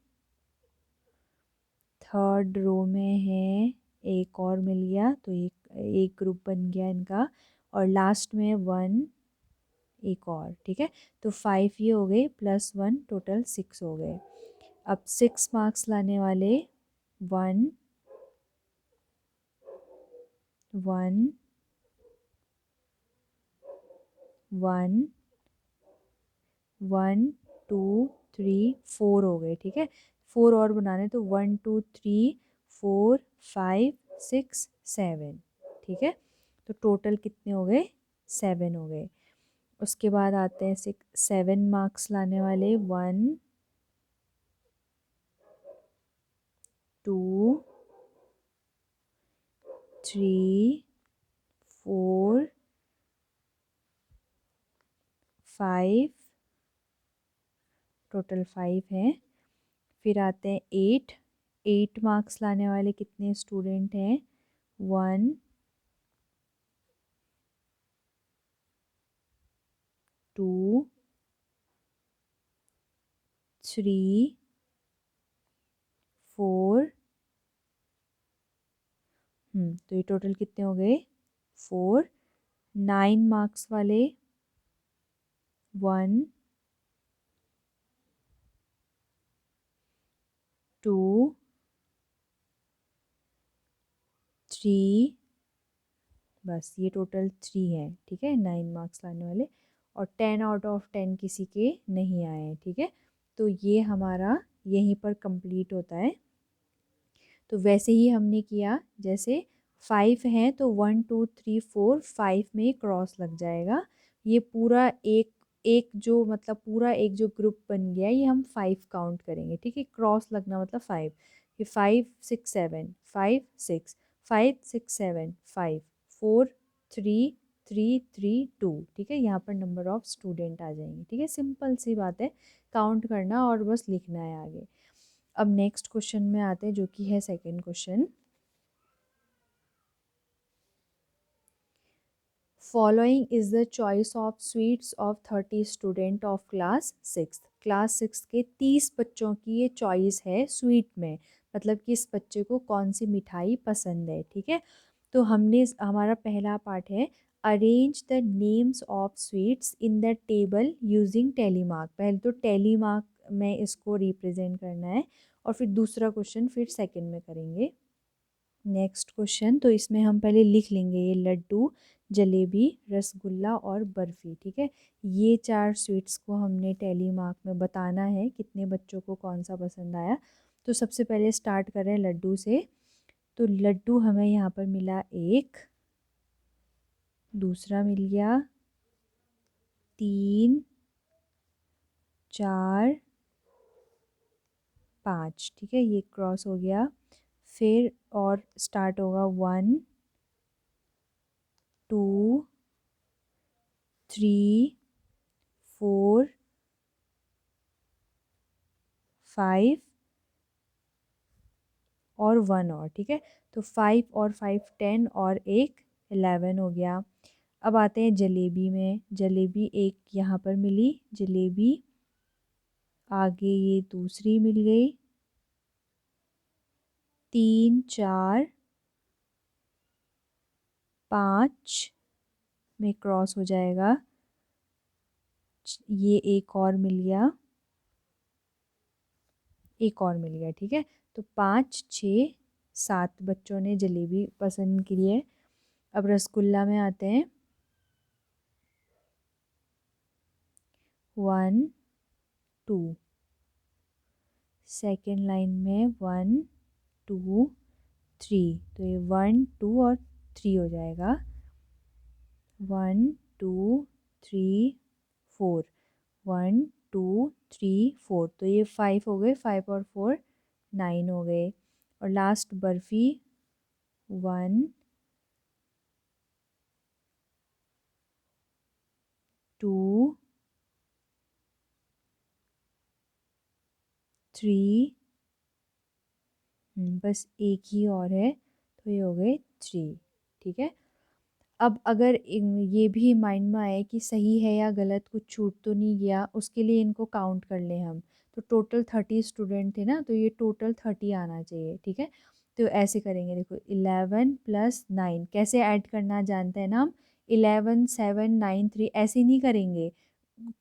थर्ड रो में है एक और मिल गया, तो एक ग्रुप बन गया इनका, और लास्ट में 1 एक और, ठीक है। तो 5 ये हो गए प्लस 1, टोटल 6 हो गए। अब 6 मार्क्स लाने वाले 1 1 1 1 2 3 4 हो गए, ठीक है। 4 और बनाने, तो 1 2 3 4 5 6 7, ठीक है। तो टोटल कितने हो गए, 7 हो गए। उसके बाद आते हैं 7 मार्क्स लाने वाले 1 2 3 4 5, टोटल 5 हैं। फिर आते हैं 8 मार्क्स लाने वाले कितने स्टूडेंट हैं, 1 2 3 4। तो ये टोटल कितने हो गए, 4। 9 मार्क्स वाले 1 2 3, बस ये टोटल 3 है, ठीक है, 9 मार्क्स लाने वाले। और 10 आउट ऑफ 10 किसी के नहीं आए हैं, ठीक है। तो ये हमारा यहीं पर कंप्लीट होता है। तो वैसे ही हमने किया, जैसे 5 हैं तो 1 2 3 4 5 में क्रॉस लग जाएगा। ये पूरा एक एक जो मतलब पूरा एक जो ग्रुप बन गया ये हम 5 काउंट करेंगे, ठीक है। क्रॉस लगना मतलब 5, ये 5 6 7 5 6 5 6 7 5 4 3 3 3 2, ठीक है। यहाँ पर नंबर ऑफ स्टूडेंट आ जाएंगे, ठीक है। सिंपल सी बात है, काउंट करना और बस लिखना है आगे। अब नेक्स्ट क्वेश्चन में आते हैं जो कि है second question. Following is the choice of sweets of 30 student of class 6। Class 6 के 30 बच्चों की ये चॉइस है स्वीट में, मतलब कि इस बच्चे को कौन सी मिठाई पसंद है, ठीक है। तो हमने हमारा पहला पार्ट है arrange the names of sweets in the table using tally mark. पहले तो टेलीमार्क में इसको रिप्रेजेंट करना है और फिर दूसरा क्वेश्चन फिर सेकंड में करेंगे। नेक्स्ट क्वेश्चन, तो इसमें हम पहले लिख लेंगे ये लड्डू, जलेबी, रसगुल्ला और बर्फ़ी, ठीक है। ये 4 स्वीट्स को हमने टेली मार्क में बताना है कितने बच्चों को कौन सा पसंद आया। तो सबसे पहले स्टार्ट करें लड्डू से। तो लड्डू हमें यहाँ पर मिला 1, दूसरा मिल गया 3 4 5, ठीक है, ये क्रॉस हो गया। फिर और स्टार्ट होगा 1 2 3 4 5 और 1 और, ठीक है। तो 5 और 5 10 और एक 11 हो गया। अब आते हैं जलेबी में। जलेबी एक यहाँ पर मिली, जलेबी आगे ये दूसरी मिल गई, 3 4 5 में क्रॉस हो जाएगा, ये एक और मिल गया, एक और मिल गया, ठीक है। तो 5 6 7 बच्चों ने जलेबी पसंद की है। अब रसगुल्ला में आते हैं। 1 2, सेकेंड लाइन में 1 2 3, तो ये 1 2 और 3 हो जाएगा। 1 2 3 4, 1 2 3 4, तो ये 5 हो गए, 5 और 4 9 हो गए। और लास्ट बर्फ़ी 1 2 3, बस एक ही और है, तो ये हो गए 3, ठीक है। अब अगर ये भी माइंड में आए कि सही है या गलत, कुछ छूट तो नहीं गया, उसके लिए इनको काउंट कर लें हम। तो टोटल 30 स्टूडेंट थे ना, तो ये टोटल 30 आना चाहिए, ठीक है। तो ऐसे करेंगे, देखो 11 + 9 कैसे ऐड करना जानते हैं ना हम। 11 7 9 3 ऐसे नहीं करेंगे,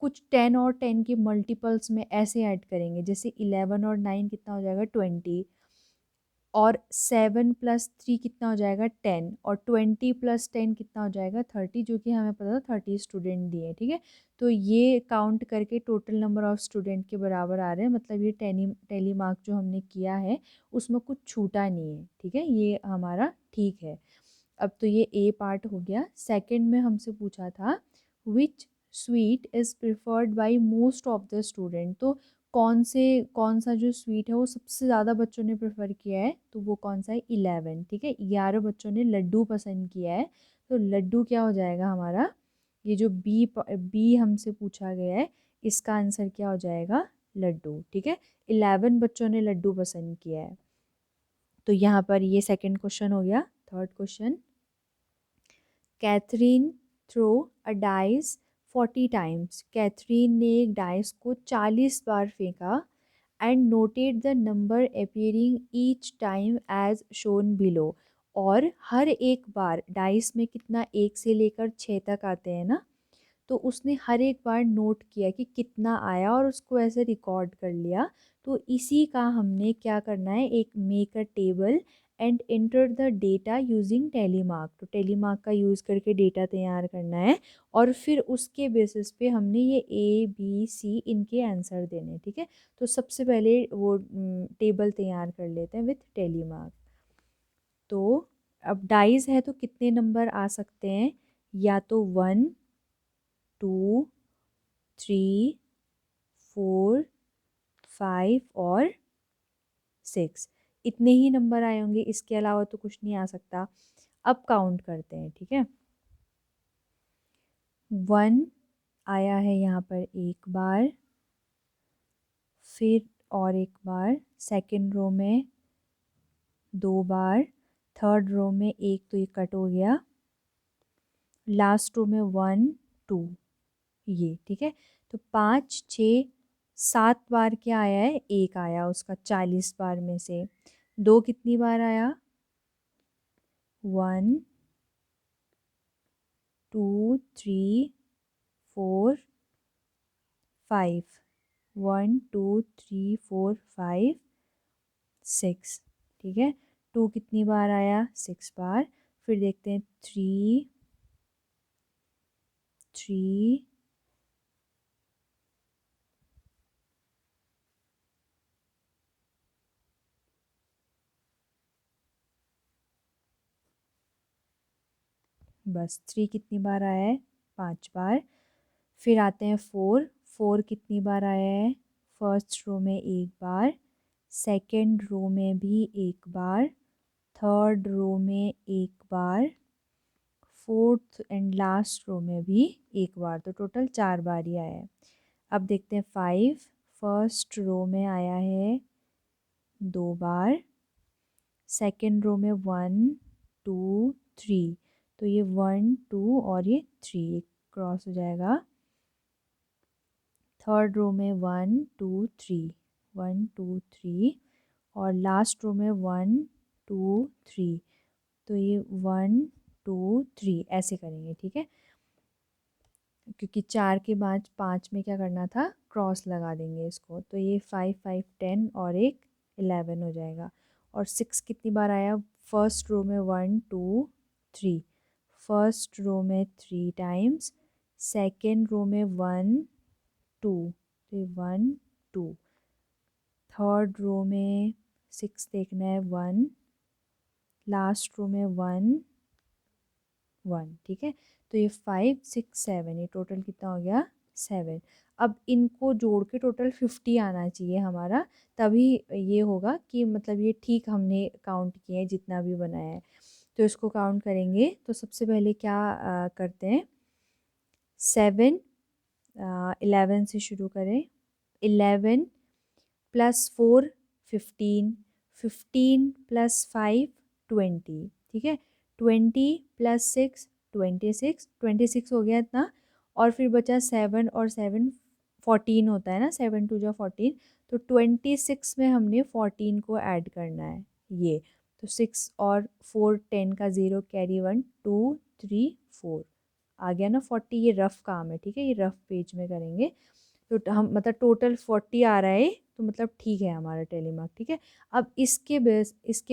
कुछ 10 और 10 के मल्टीपल्स में ऐसे ऐड करेंगे। जैसे 11 और 9 कितना हो जाएगा 20, और 7 + 3 कितना हो जाएगा 10, और 20 + 10 कितना हो जाएगा 30, जो कि हमें पता था 30 स्टूडेंट दिए, ठीक है। तो ये काउंट करके टोटल नंबर ऑफ स्टूडेंट के बराबर आ रहे हैं, मतलब ये टेली मार्क जो हमने किया है उसमें कुछ छूटा नहीं है, ठीक है, ये हमारा ठीक है। अब तो ये ए पार्ट हो गया। सेकंड में हमसे पूछा था which sweet is preferred by most of the student. तो कौन सा जो स्वीट है वो सबसे ज़्यादा बच्चों ने प्रेफर किया है, तो वो कौन सा है 11, ठीक है। 11 बच्चों ने लड्डू पसंद किया है, तो लड्डू क्या हो जाएगा हमारा, ये जो बी हमसे पूछा गया है इसका आंसर क्या हो जाएगा लड्डू, ठीक है। 11 बच्चों ने लड्डू पसंद किया है। तो यहाँ पर ये सेकंड क्वेश्चन हो गया। Third question, Catherine throw a dice 40 times. Catherine ने एक डाइस को 40 बार फेंका and noted the number appearing each time as shown below. और हर एक बार डाइस में कितना 1 से लेकर 6 तक आते हैं ना, तो उसने हर एक बार नोट किया कि कितना आया और उसको ऐसे रिकॉर्ड कर लिया। तो इसी का हमने क्या करना है, एक make a table and enter the data using tally mark. तो टेलीमार्क का यूज़ करके डेटा तैयार करना है और फिर उसके बेसिस पे हमने ये ए बी सी इनके आंसर देने, ठीक है। तो सबसे पहले वो टेबल तैयार कर लेते हैं विथ टेलीमार्क। तो अब डाइज है तो कितने नंबर आ सकते हैं, या तो 1 2 3 4 5 और 6, इतने ही नंबर आए होंगे, इसके अलावा तो कुछ नहीं आ सकता। अब काउंट करते हैं, ठीक है। 1 आया है यहाँ पर एक बार, फिर और एक बार सेकंड रो में 2 बार, थर्ड रो में एक तो ये कट हो गया, लास्ट रो में 1 2, ये ठीक है। तो 5 6 7 बार क्या आया है, एक आया उसका 40 बार में से। 2 कितनी बार आया, 1 2 3 4 5, 1 2 3 4 5 6, ठीक है। 2 कितनी बार आया, 6 बार। फिर देखते हैं 3 3 बस 3 कितनी बार आया है, 5 बार। फिर आते हैं 4, 4 कितनी बार आया है, फर्स्ट रो में एक बार, सेकंड रो में भी एक बार, थर्ड रो में एक बार, फोर्थ एंड लास्ट रो में भी एक बार। तो टोटल 4 बार ही आया है। अब देखते हैं 5, फर्स्ट रो में आया है 2 बार, सेकंड रो में 1 2 3, तो ये 1 2 और ये 3 क्रॉस हो जाएगा। थर्ड रो में 1 2 3 1 2 3, और लास्ट रो में 1 2 3, तो ये 1 2 3 ऐसे करेंगे, ठीक है। क्योंकि 4 के बाद 5 में क्या करना था, क्रॉस लगा देंगे इसको। तो ये 5 5 10 और एक 11 हो जाएगा। और 6 कितनी बार आया, फर्स्ट रो में 1 2 3, फर्स्ट रो में 3 टाइम्स, सेकेंड रो में 1 2, तो 1 2, थर्ड रो में 6 देखना है 1, लास्ट रो में 1 1, ठीक है। तो ये 5 6 7, ये टोटल कितना हो गया, 7। अब इनको जोड़ के टोटल 50 आना चाहिए हमारा, तभी ये होगा कि मतलब ये ठीक हमने काउंट किया है जितना भी बनाया है। तो इसको काउंट करेंगे। तो सबसे पहले क्या करते हैं, 7 11 से शुरू करें। 11 प्लस 4 15, 15 प्लस 5 20, ठीक है। 20 प्लस 6 26, 26 हो गया इतना। और फिर बचा 7 और 7 14 होता है ना, 7 2 जा 14। तो 26 में हमने 14 को ऐड करना है, ये। तो 6 और 4 10 का 0 कैरी 1 2 3 4 आ गया ना 40। ये रफ काम है, ठीक है, ये रफ पेज में करेंगे। तो हम मतलब टोटल 40 आ रहा है, तो मतलब ठीक है हमारा टेलीमार्क, ठीक है। अब इसके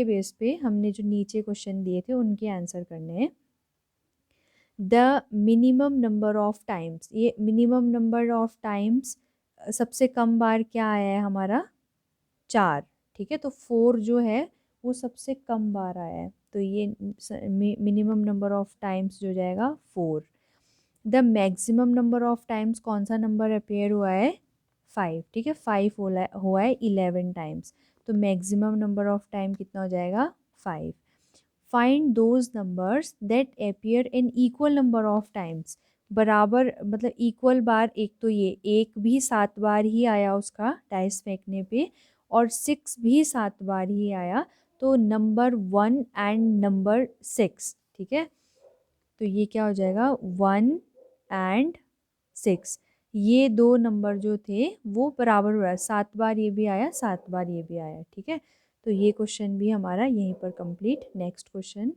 बेस पे हमने जो नीचे क्वेश्चन दिए थे उनके आंसर करने हैं। The minimum number of times, ये मिनिमम नंबर ऑफ टाइम्स सबसे कम बार क्या आया है हमारा, 4, ठीक है। तो 4 जो है वो सबसे कम बार आया है, तो ये मिनिमम नंबर ऑफ टाइम्स जो जाएगा 4। The maximum number of times कौन सा नंबर अपेयर हुआ है, 5, ठीक है। 5 हुआ है 11 टाइम्स, तो मैक्सिमम नंबर ऑफ टाइम कितना हो जाएगा, 5। Find those numbers that appear in equal number of times, बराबर मतलब इक्वल बार। एक तो ये एक भी 7 बार ही आया उसका डाइस फेंकने पे, और 6 भी 7 बार ही आया। तो नंबर 1 एंड नंबर 6, ठीक है। तो ये क्या हो जाएगा, 1 एंड 6, ये दो नंबर जो थे वो बराबर हो रहा है, 7 बार ये भी आया 7 बार ये भी आया, ठीक है। तो ये क्वेश्चन भी हमारा यहीं पर complete. Next question,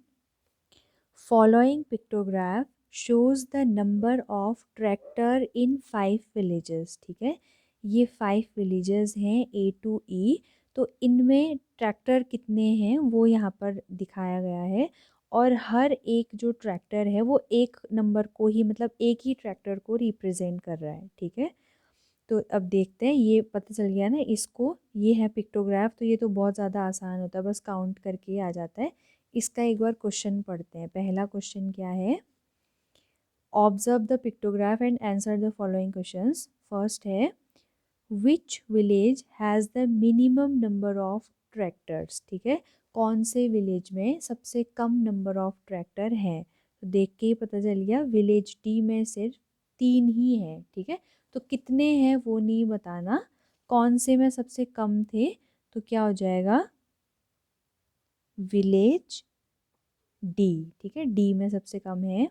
following pictograph shows the number of tractor in 5 villages, ठीक है। ये 5 विलेजेस हैं A to E। तो इनमें ट्रैक्टर कितने हैं वो यहाँ पर दिखाया गया है, और हर एक जो ट्रैक्टर है वो एक नंबर को ही, मतलब एक ही ट्रैक्टर को रिप्रेजेंट कर रहा है। ठीक है, तो अब देखते हैं, ये पता चल गया ना इसको, ये है पिक्टोग्राफ। तो ये तो बहुत ज़्यादा आसान होता है, बस काउंट करके ही आ जाता है। इसका एक बार क्वेश्चन पढ़ते हैं। पहला क्वेश्चन क्या है, observe the pictograph and answer the following questions. First है, which village has the minimum number of tractors. ठीक है, कौन से विलेज में सबसे कम नंबर ऑफ ट्रैक्टर हैं। तो देख के ही पता चल गया, विलेज डी में सिर्फ 3 ही हैं। ठीक है, तो कितने हैं वो नहीं बताना, कौन से में सबसे कम थे, तो क्या हो जाएगा, विलेज डी। ठीक है, डी में सबसे कम है।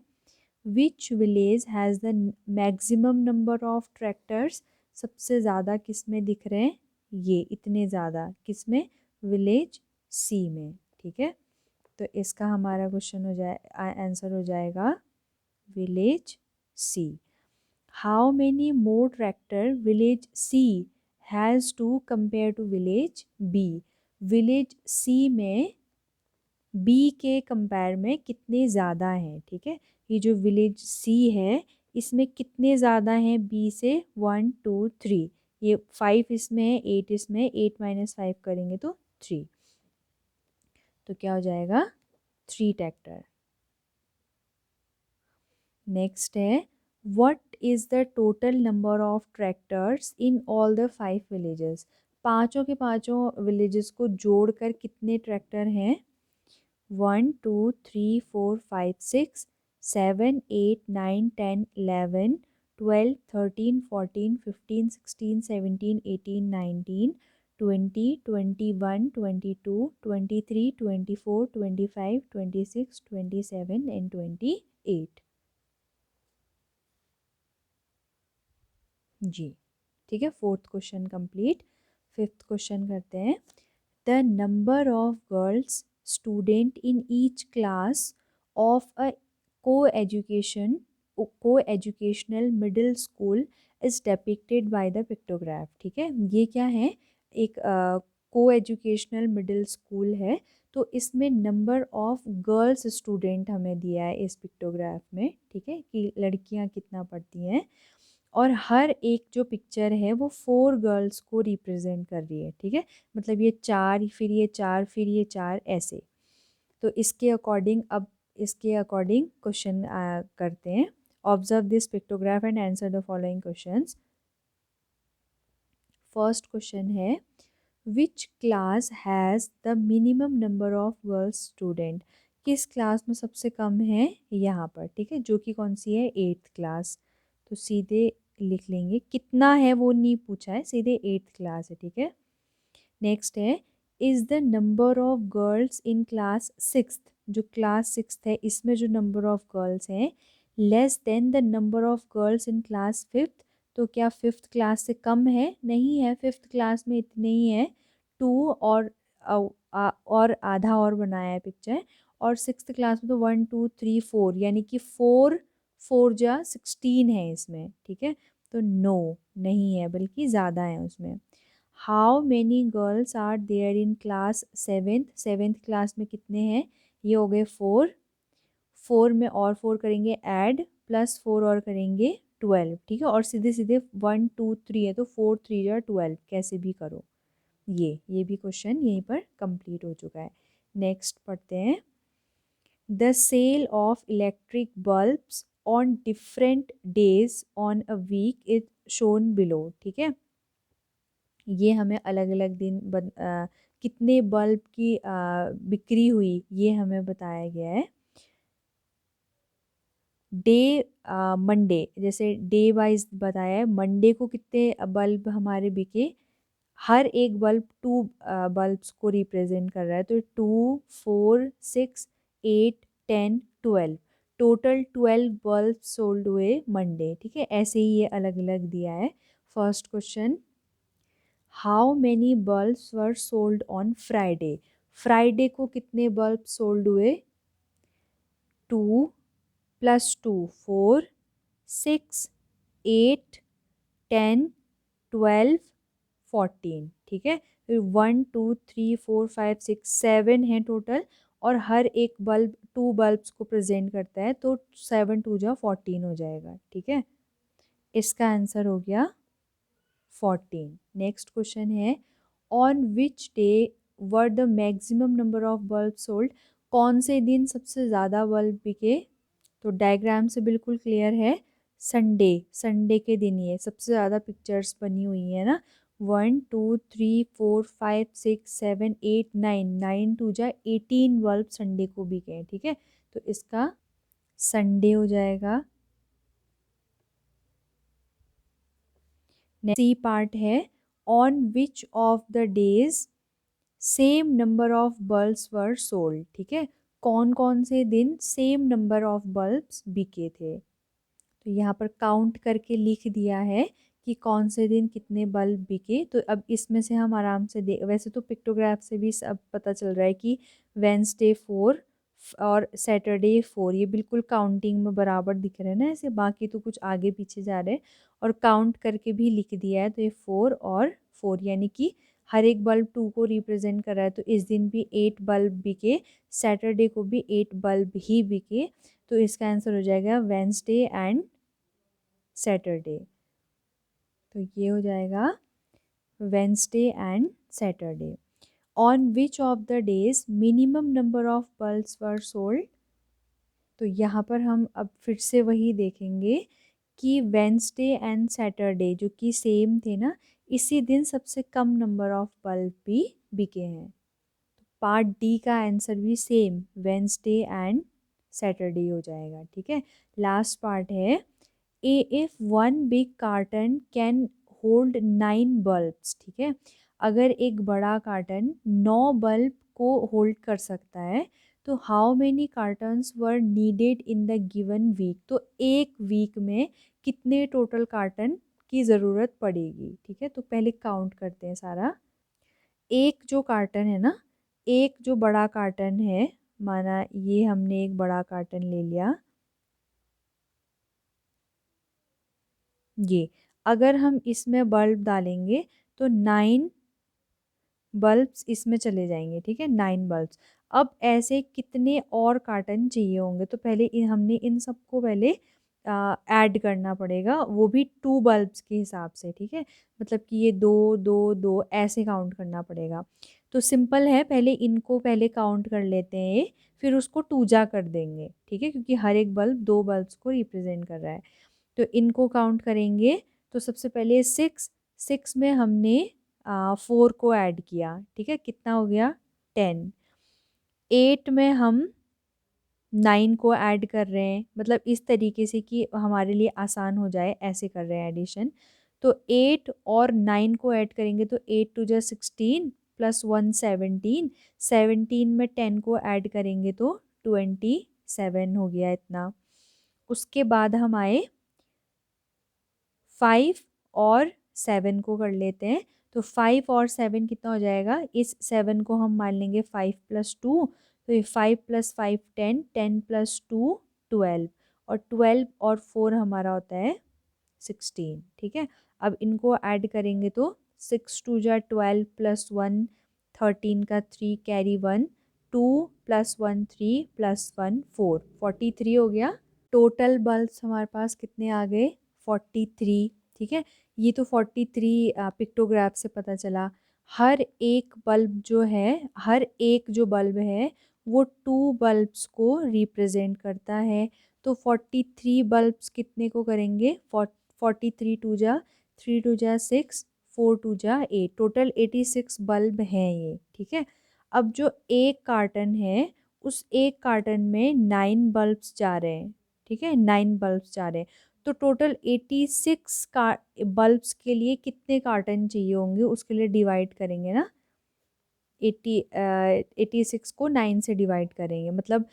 Which village has the maximum number of tractors, सबसे ज़्यादा किस में दिख रहे हैं, ये इतने ज़्यादा किस में, विलेज सी में। ठीक है, तो इसका हमारा क्वेश्चन हो जाए, आंसर हो जाएगा village C. How many more tractor village C has to compare to village B. Village C में बी के कंपेयर में कितने ज़्यादा हैं। ठीक है, ये जो विलेज सी है इसमें कितने ज़्यादा हैं बी से, 1 2 3, ये 5 इसमें है, 8 इसमें, 8 माइनस 5 करेंगे तो 3, तो क्या हो जाएगा, 3 ट्रैक्टर। नेक्स्ट है, what is the total number of tractors in all the 5 villages. पाँचों के पाँचों विलेजेस को जोड़कर कितने ट्रैक्टर हैं, 1 2 3 4 5 6 7 8 9 10 11 12 13 14 15 16 17 18 19 20 21 22 23 24 25 26 27 एंड 28 जी। ठीक है, fourth question complete. Fifth question करते हैं, the number of girls student in each class of a coeducational middle school is depicted by the pictograph. ठीक है, ये क्या है, एक को एजुकेशनल मिडिल स्कूल है, तो इसमें नंबर ऑफ गर्ल्स स्टूडेंट हमें दिया है इस पिक्टोग्राफ में। ठीक है, कि लड़कियां कितना पढ़ती हैं, और हर एक जो पिक्चर है वो 4 गर्ल्स को रिप्रेजेंट कर रही है। ठीक है, मतलब ये 4, फिर ये 4, फिर ये 4, ऐसे। तो इसके अकॉर्डिंग क्वेश्चन करते हैं। Observe this pictograph and answer the following questions. First question है, which class has the minimum number of girls student. किस क्लास में सबसे कम है, यहाँ पर। ठीक है, जो कि कौन सी है, 8th क्लास। तो सीधे लिख लेंगे, कितना है वो नहीं पूछा है, सीधे 8th क्लास है। ठीक है, नेक्स्ट है, is the number of girls in class 6th, जो क्लास 6th है इसमें जो नंबर ऑफ गर्ल्स हैं less than the number of girls in class 5th। तो क्या 5th क्लास से कम है, नहीं है, 5th क्लास में इतने ही है, 2 और आधा और बनाया है पिक्चर, और 6th क्लास में तो 1 2 3 4, यानी कि 4 4 जा 16 है इसमें। ठीक है, तो नो, नहीं है, बल्कि ज़्यादा है उसमें। How many girls are there in class 7th class में कितने हैं, ये हो गए 4, 4 में और 4 करेंगे ऐड, +4 और करेंगे 12। ठीक है, और सीधे सीधे 1 2 3 है तो 4 3 या 12, कैसे भी करो। ये भी क्वेश्चन यहीं पर कंप्लीट हो चुका है। नेक्स्ट पढ़ते हैं, the sale of electric bulbs on different days on a week is shown below. ठीक है, ये हमें अलग अलग दिन कितने बल्ब की बिक्री हुई ये हमें बताया गया है। डे मंडे, जैसे डे वाइज बताया है, मंडे को कितने बल्ब हमारे बिके, हर एक बल्ब 2 बल्ब्स को रिप्रेजेंट कर रहा है, तो 2 4 6 8 10 12, टोटल 12 बल्ब सोल्ड हुए मंडे। ठीक है, ऐसे ही ये अलग अलग दिया है। First question, how many bulbs were sold on Friday. Friday को कितने बल्ब सोल्ड हुए, 2 +2 4 6 8 10 12 14। ठीक है। फिर 1 2 3 4 5 6 7 है टोटल, और हर एक बल्ब 2 बल्ब्स को प्रेजेंट करता है, तो 7 2 जा 14 हो जाएगा, ठीक है। इसका आंसर हो गया 14। नेक्स्ट क्वेश्चन है, on which day were the maximum number of bulb sold, कौन से दिन सबसे ज़्यादा बल्ब बिके। तो डायग्राम से बिल्कुल क्लियर है, संडे, संडे के दिन ये सबसे ज़्यादा पिक्चर्स बनी हुई है ना। 1 2 3 4 5 6 7 8 9, 9 टू जा 18 बल्ब संडे को बिके हैं, ठीक है। तो इसका संडे हो जाएगा। सी पार्ट है, on which of the days same number of bulbs were sold, ठीक है। कौन कौन से दिन सेम नंबर ऑफ बल्ब्स बिके थे। तो यहाँ पर काउंट करके लिख दिया है कि कौन से दिन कितने बल्ब बिके। तो अब इसमें से हम आराम से वैसे तो पिक्टोग्राफ से भी सब पता चल रहा है कि वेंसडे 4 और सैटरडे 4 ये बिल्कुल काउंटिंग में बराबर दिख रहे हैं ना ऐसे, बाकी तो कुछ आगे पीछे जा रहे हैं। और काउंट करके भी लिख दिया है, तो ये 4 और 4 यानी कि हर एक बल्ब 2 को रिप्रेजेंट कर रहा है। तो इस दिन भी 8 बल्ब बिके, सैटरडे को भी 8 बल्ब ही बिके। तो इसका आंसर हो जाएगा वेंसडे एंड सैटरडे। तो ये हो जाएगा Wednesday and Saturday. On which of the days minimum number of bulbs were sold. तो यहाँ पर हम अब फिर से वही देखेंगे कि वेंसडे एंड सैटरडे जो कि सेम थे ना, इसी दिन सबसे कम नंबर ऑफ बल्ब भी बिके हैं। पार्ट डी का आंसर भी सेम वेंसडे एंड सैटरडे हो जाएगा, ठीक है। लास्ट पार्ट है, if one big carton can hold 9 bulbs, ठीक है। अगर एक बड़ा कार्टन 9 बल्ब को होल्ड कर सकता है, तो how many cartons were needed in the given week. तो एक वीक में कितने टोटल कार्टन की ज़रूरत पड़ेगी, ठीक है। तो पहले काउंट करते हैं सारा। एक जो कार्टन है ना, एक जो बड़ा कार्टन है, माना ये हमने एक बड़ा कार्टन ले लिया, ये अगर हम इसमें बल्ब डालेंगे तो 9 बल्ब्स इसमें चले जाएंगे, ठीक है, 9 बल्ब्स। अब ऐसे कितने और कार्टन चाहिए होंगे, तो पहले हमने इन सबको पहले ऐड करना पड़ेगा, वो भी 2 बल्ब्स के हिसाब से, ठीक है। मतलब कि ये 2 2 2 ऐसे काउंट करना पड़ेगा। तो सिंपल है, पहले इनको पहले काउंट कर लेते हैं, फिर उसको टूजा कर देंगे, ठीक है, क्योंकि हर एक बल्ब 2 बल्ब्स को रिप्रेजेंट कर रहा है। तो इनको काउंट करेंगे, तो सबसे पहले 6 में हमने 4 को ऐड किया, ठीक है, कितना हो गया 10। 8 में हम 9 को ऐड कर रहे हैं, मतलब इस तरीके से कि हमारे लिए आसान हो जाए, ऐसे कर रहे हैं एडिशन। तो 8 और 9 को ऐड करेंगे तो 8 टू जा 16 प्लस 1 17, 17 में 10 को ऐड करेंगे तो 27 हो गया इतना। उसके बाद हम आए 5 और 7 को कर लेते हैं। तो 5 और 7 कितना हो जाएगा, इस 7 को हम मान लेंगे 5 प्लस 2, तो ये 5 प्लस 5 10, 10 प्लस 2 12, और 12 और 4 हमारा होता है 16, ठीक है। अब इनको ऐड करेंगे तो 6 टू जा 12 प्लस 1 13 का 3 कैरी 1 2 प्लस 1 3 प्लस 1 4 43 हो गया। टोटल बल्ब्स हमारे पास कितने आ गए 43, ठीक है। ये तो 43 पिक्टोग्राफ से पता चला। हर एक बल्ब जो है, हर एक जो बल्ब है वो 2 बल्ब्स को रिप्रेजेंट करता है। तो 43 बल्ब्स कितने को करेंगे, 43 टू जा 3 टू जा 6 4 टू जा 8, टोटल 86 बल्ब हैं ये, ठीक है। अब जो एक कार्टन है, उस एक कार्टन में 9 बल्ब्स जा रहे हैं, ठीक है, 9 बल्ब्स जा रहे हैं। तो टोटल 86 का बल्ब्स के लिए कितने कार्टन चाहिए होंगे, उसके लिए डिवाइड करेंगे ना। 86 को 9 से डिवाइड करेंगे, मतलब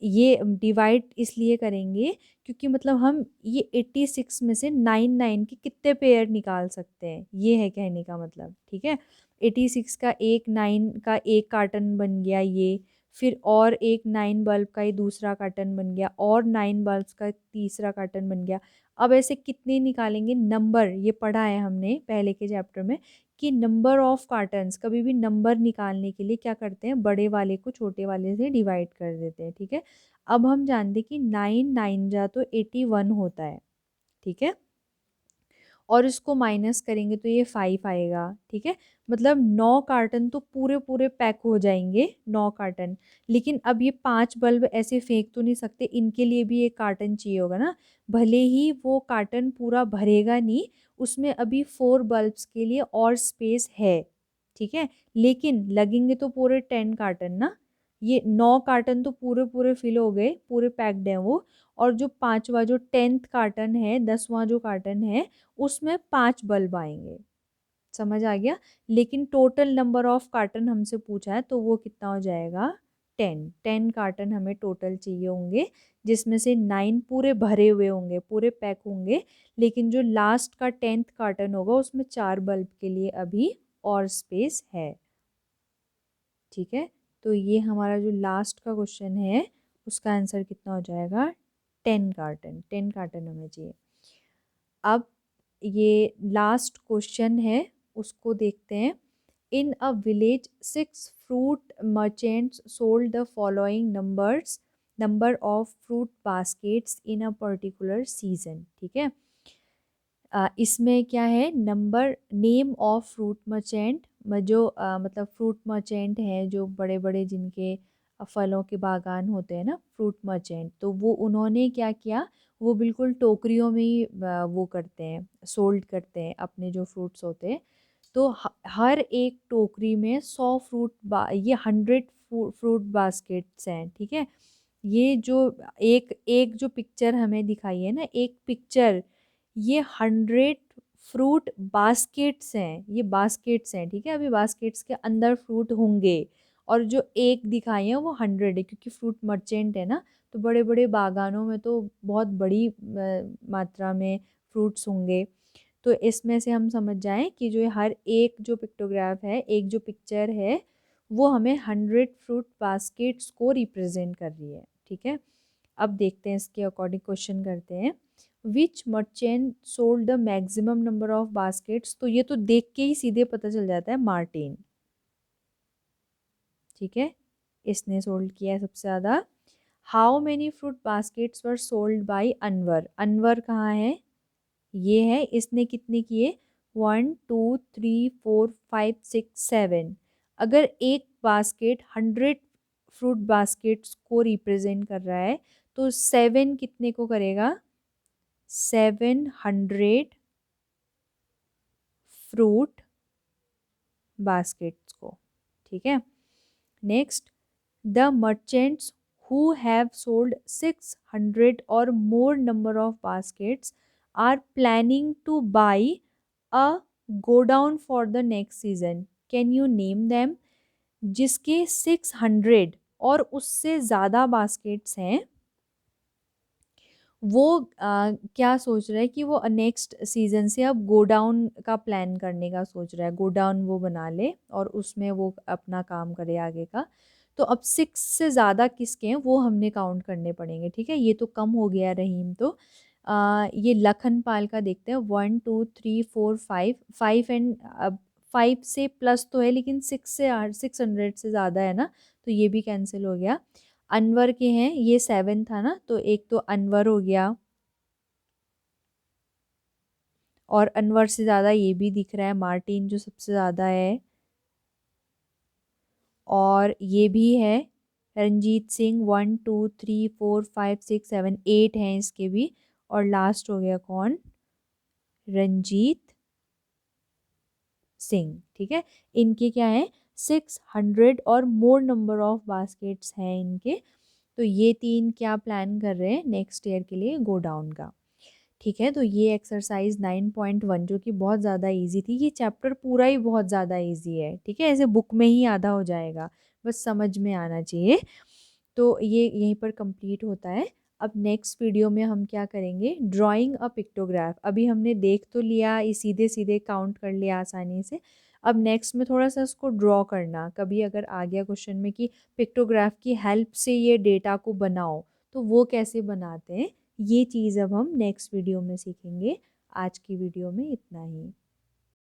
ये डिवाइड इसलिए करेंगे क्योंकि मतलब हम ये 86 में से 9 के कितने पेयर निकाल सकते हैं, ये है कहने का मतलब, ठीक है। 86 का एक 9 का एक कार्टन बन गया ये, फिर और एक 9 बल्ब का ये दूसरा कार्टन बन गया, और 9 बल्ब्स का तीसरा कार्टन बन गया। अब ऐसे कितने निकालेंगे, नंबर ये पढ़ा है हमने पहले के चैप्टर में कि नंबर ऑफ कार्टन्स, कभी भी नंबर निकालने के लिए क्या करते हैं, बड़े वाले को छोटे वाले से डिवाइड कर देते हैं। ठीक है, अब हम जानते हैं कि 9 9 जा तो 81 होता है। ठीक है, और इसको माइनस करेंगे तो ये 5 आएगा। ठीक है, मतलब 9 कार्टन तो पूरे पूरे पैक हो जाएंगे, 9 कार्टन। लेकिन अब ये 5 बल्ब ऐसे फेंक तो नहीं सकते, इनके लिए भी एक कार्टन चाहिए होगा ना। भले ही वो कार्टन पूरा भरेगा नहीं, उसमें अभी 4 बल्ब्स के लिए और स्पेस है। ठीक है, लेकिन लगेंगे तो पूरे 10 कार्टन ना। ये 9 कार्टन तो पूरे पूरे फिल हो गए, पूरे पैक्ड हैं वो। और जो पांचवा, जो 10th कार्टन है, 10वां जो कार्टन है, उसमें 5 बल्ब आएंगे। समझ आ गया। लेकिन टोटल नंबर ऑफ कार्टन हमसे पूछा है, तो वो कितना हो जाएगा, 10 कार्टन हमें टोटल चाहिए होंगे, जिसमें से 9 पूरे भरे हुए होंगे, पूरे पैक होंगे। लेकिन जो लास्ट का 10th कार्टन होगा, उसमें 4 बल्ब के लिए अभी और स्पेस है। ठीक है, तो ये हमारा जो लास्ट का क्वेश्चन है, उसका आंसर कितना हो जाएगा, 10 कार्टन हमें चाहिए। अब ये लास्ट क्वेश्चन है, उसको देखते हैं। In a village 6 fruit merchants sold the following number of fruit baskets in a particular season. ठीक है, इसमें क्या है, number, name of fruit merchant, जो मतलब फ्रूट मर्चेंट हैं, जो बड़े बड़े जिनके फलों के बागान होते हैं ना, फ्रूट मर्चेंट, तो वो उन्होंने क्या किया, वो बिल्कुल टोकरियों में ही वो करते हैं, सोल्ड करते हैं अपने जो फ्रूट्स होते हैं। तो हर एक टोकरी में 100 ये 100 फ्रूट बास्केट्स हैं। ठीक है, ये जो एक एक जो पिक्चर हमें दिखाई है ना, एक पिक्चर, ये 100 फ्रूट बास्केट्स हैं, ये बास्केट्स हैं। ठीक है, अभी बास्केट्स के अंदर फ्रूट होंगे, और जो एक दिखाई है वो 100 है, क्योंकि फ्रूट मर्चेंट है ना, तो बड़े बड़े बागानों में तो बहुत बड़ी मात्रा में फ्रूट्स होंगे। तो इसमें से हम समझ जाएं कि जो हर एक जो पिक्टोग्राफ है, एक जो पिक्चर है, वो हमें 100 फ्रूट बास्केट्स को रिप्रेजेंट कर रही है। ठीक है, अब देखते हैं इसके अकॉर्डिंग क्वेश्चन करते हैं। Which merchant sold the maximum number of baskets, तो ये तो देख के ही सीधे पता चल जाता है, मार्टिन। ठीक है, इसने सोल्ड किया है सबसे ज़्यादा। How many fruit baskets were sold by Anwar, Anwar कहाँ है, ये है, इसने कितने किए, 1 2 3 4 5 6 7। अगर एक बास्केट 100 फ्रूट बास्केट्स को रिप्रेजेंट कर रहा है, तो 7 कितने को करेगा, 700 फ्रूट बास्केट्स को। ठीक है, next, the merchants who have sold 600 or more number of baskets are planning to buy a godown for the next season. Can you name them? जिसके 600 और उससे ज़्यादा बास्केट्स हैं, वो क्या सोच रहा है कि वो नेक्स्ट सीजन से अब गोडाउन का प्लान करने का सोच रहा है, गोडाउन वो बना ले और उसमें वो अपना काम करे आगे का। तो अब 6 से ज़्यादा किसके हैं वो हमने काउंट करने पड़ेंगे। ठीक है, ये तो कम हो गया रहीम, तो ये लखन पाल का देखते हैं, 1 2 3 4 5 5 एंड 5 से प्लस तो है, लेकिन 600 से ज़्यादा है ना, तो ये भी कैंसिल हो गया। अनवर के हैं, ये 7 था ना, तो एक तो अनवर हो गया, और अनवर से ज़्यादा ये भी दिख रहा है, मार्टिन जो सबसे ज़्यादा है, और ये भी है रंजीत सिंह, 1 2 3 4 5 6 7 8 हैं इसके भी। और लास्ट हो गया कौन, रंजीत सिंह। ठीक है, इनके क्या है, 600 और मोर नंबर ऑफ बास्केट्स हैं इनके। तो ये 3 क्या प्लान कर रहे हैं नेक्स्ट ईयर के लिए, गो डाउन का। ठीक है, तो ये एक्सरसाइज 9.1 जो कि बहुत ज़्यादा इजी थी, ये चैप्टर पूरा ही बहुत ज़्यादा इजी है। ठीक है, ऐसे बुक में ही आधा हो जाएगा, बस समझ में आना चाहिए। तो ये यहीं पर कंप्लीट होता है। अब नेक्स्ट वीडियो में हम क्या करेंगे, ड्राइंग अ पिक्टोग्राफ। अभी हमने देख तो लिया, ये सीधे सीधे काउंट कर लिया आसानी से। अब नेक्स्ट में थोड़ा सा इसको ड्रॉ करना, कभी अगर आ गया क्वेश्चन में कि पिक्टोग्राफ की हेल्प से ये डेटा को बनाओ, तो वो कैसे बनाते हैं, ये चीज़ अब हम नेक्स्ट वीडियो में सीखेंगे। आज की वीडियो में इतना ही।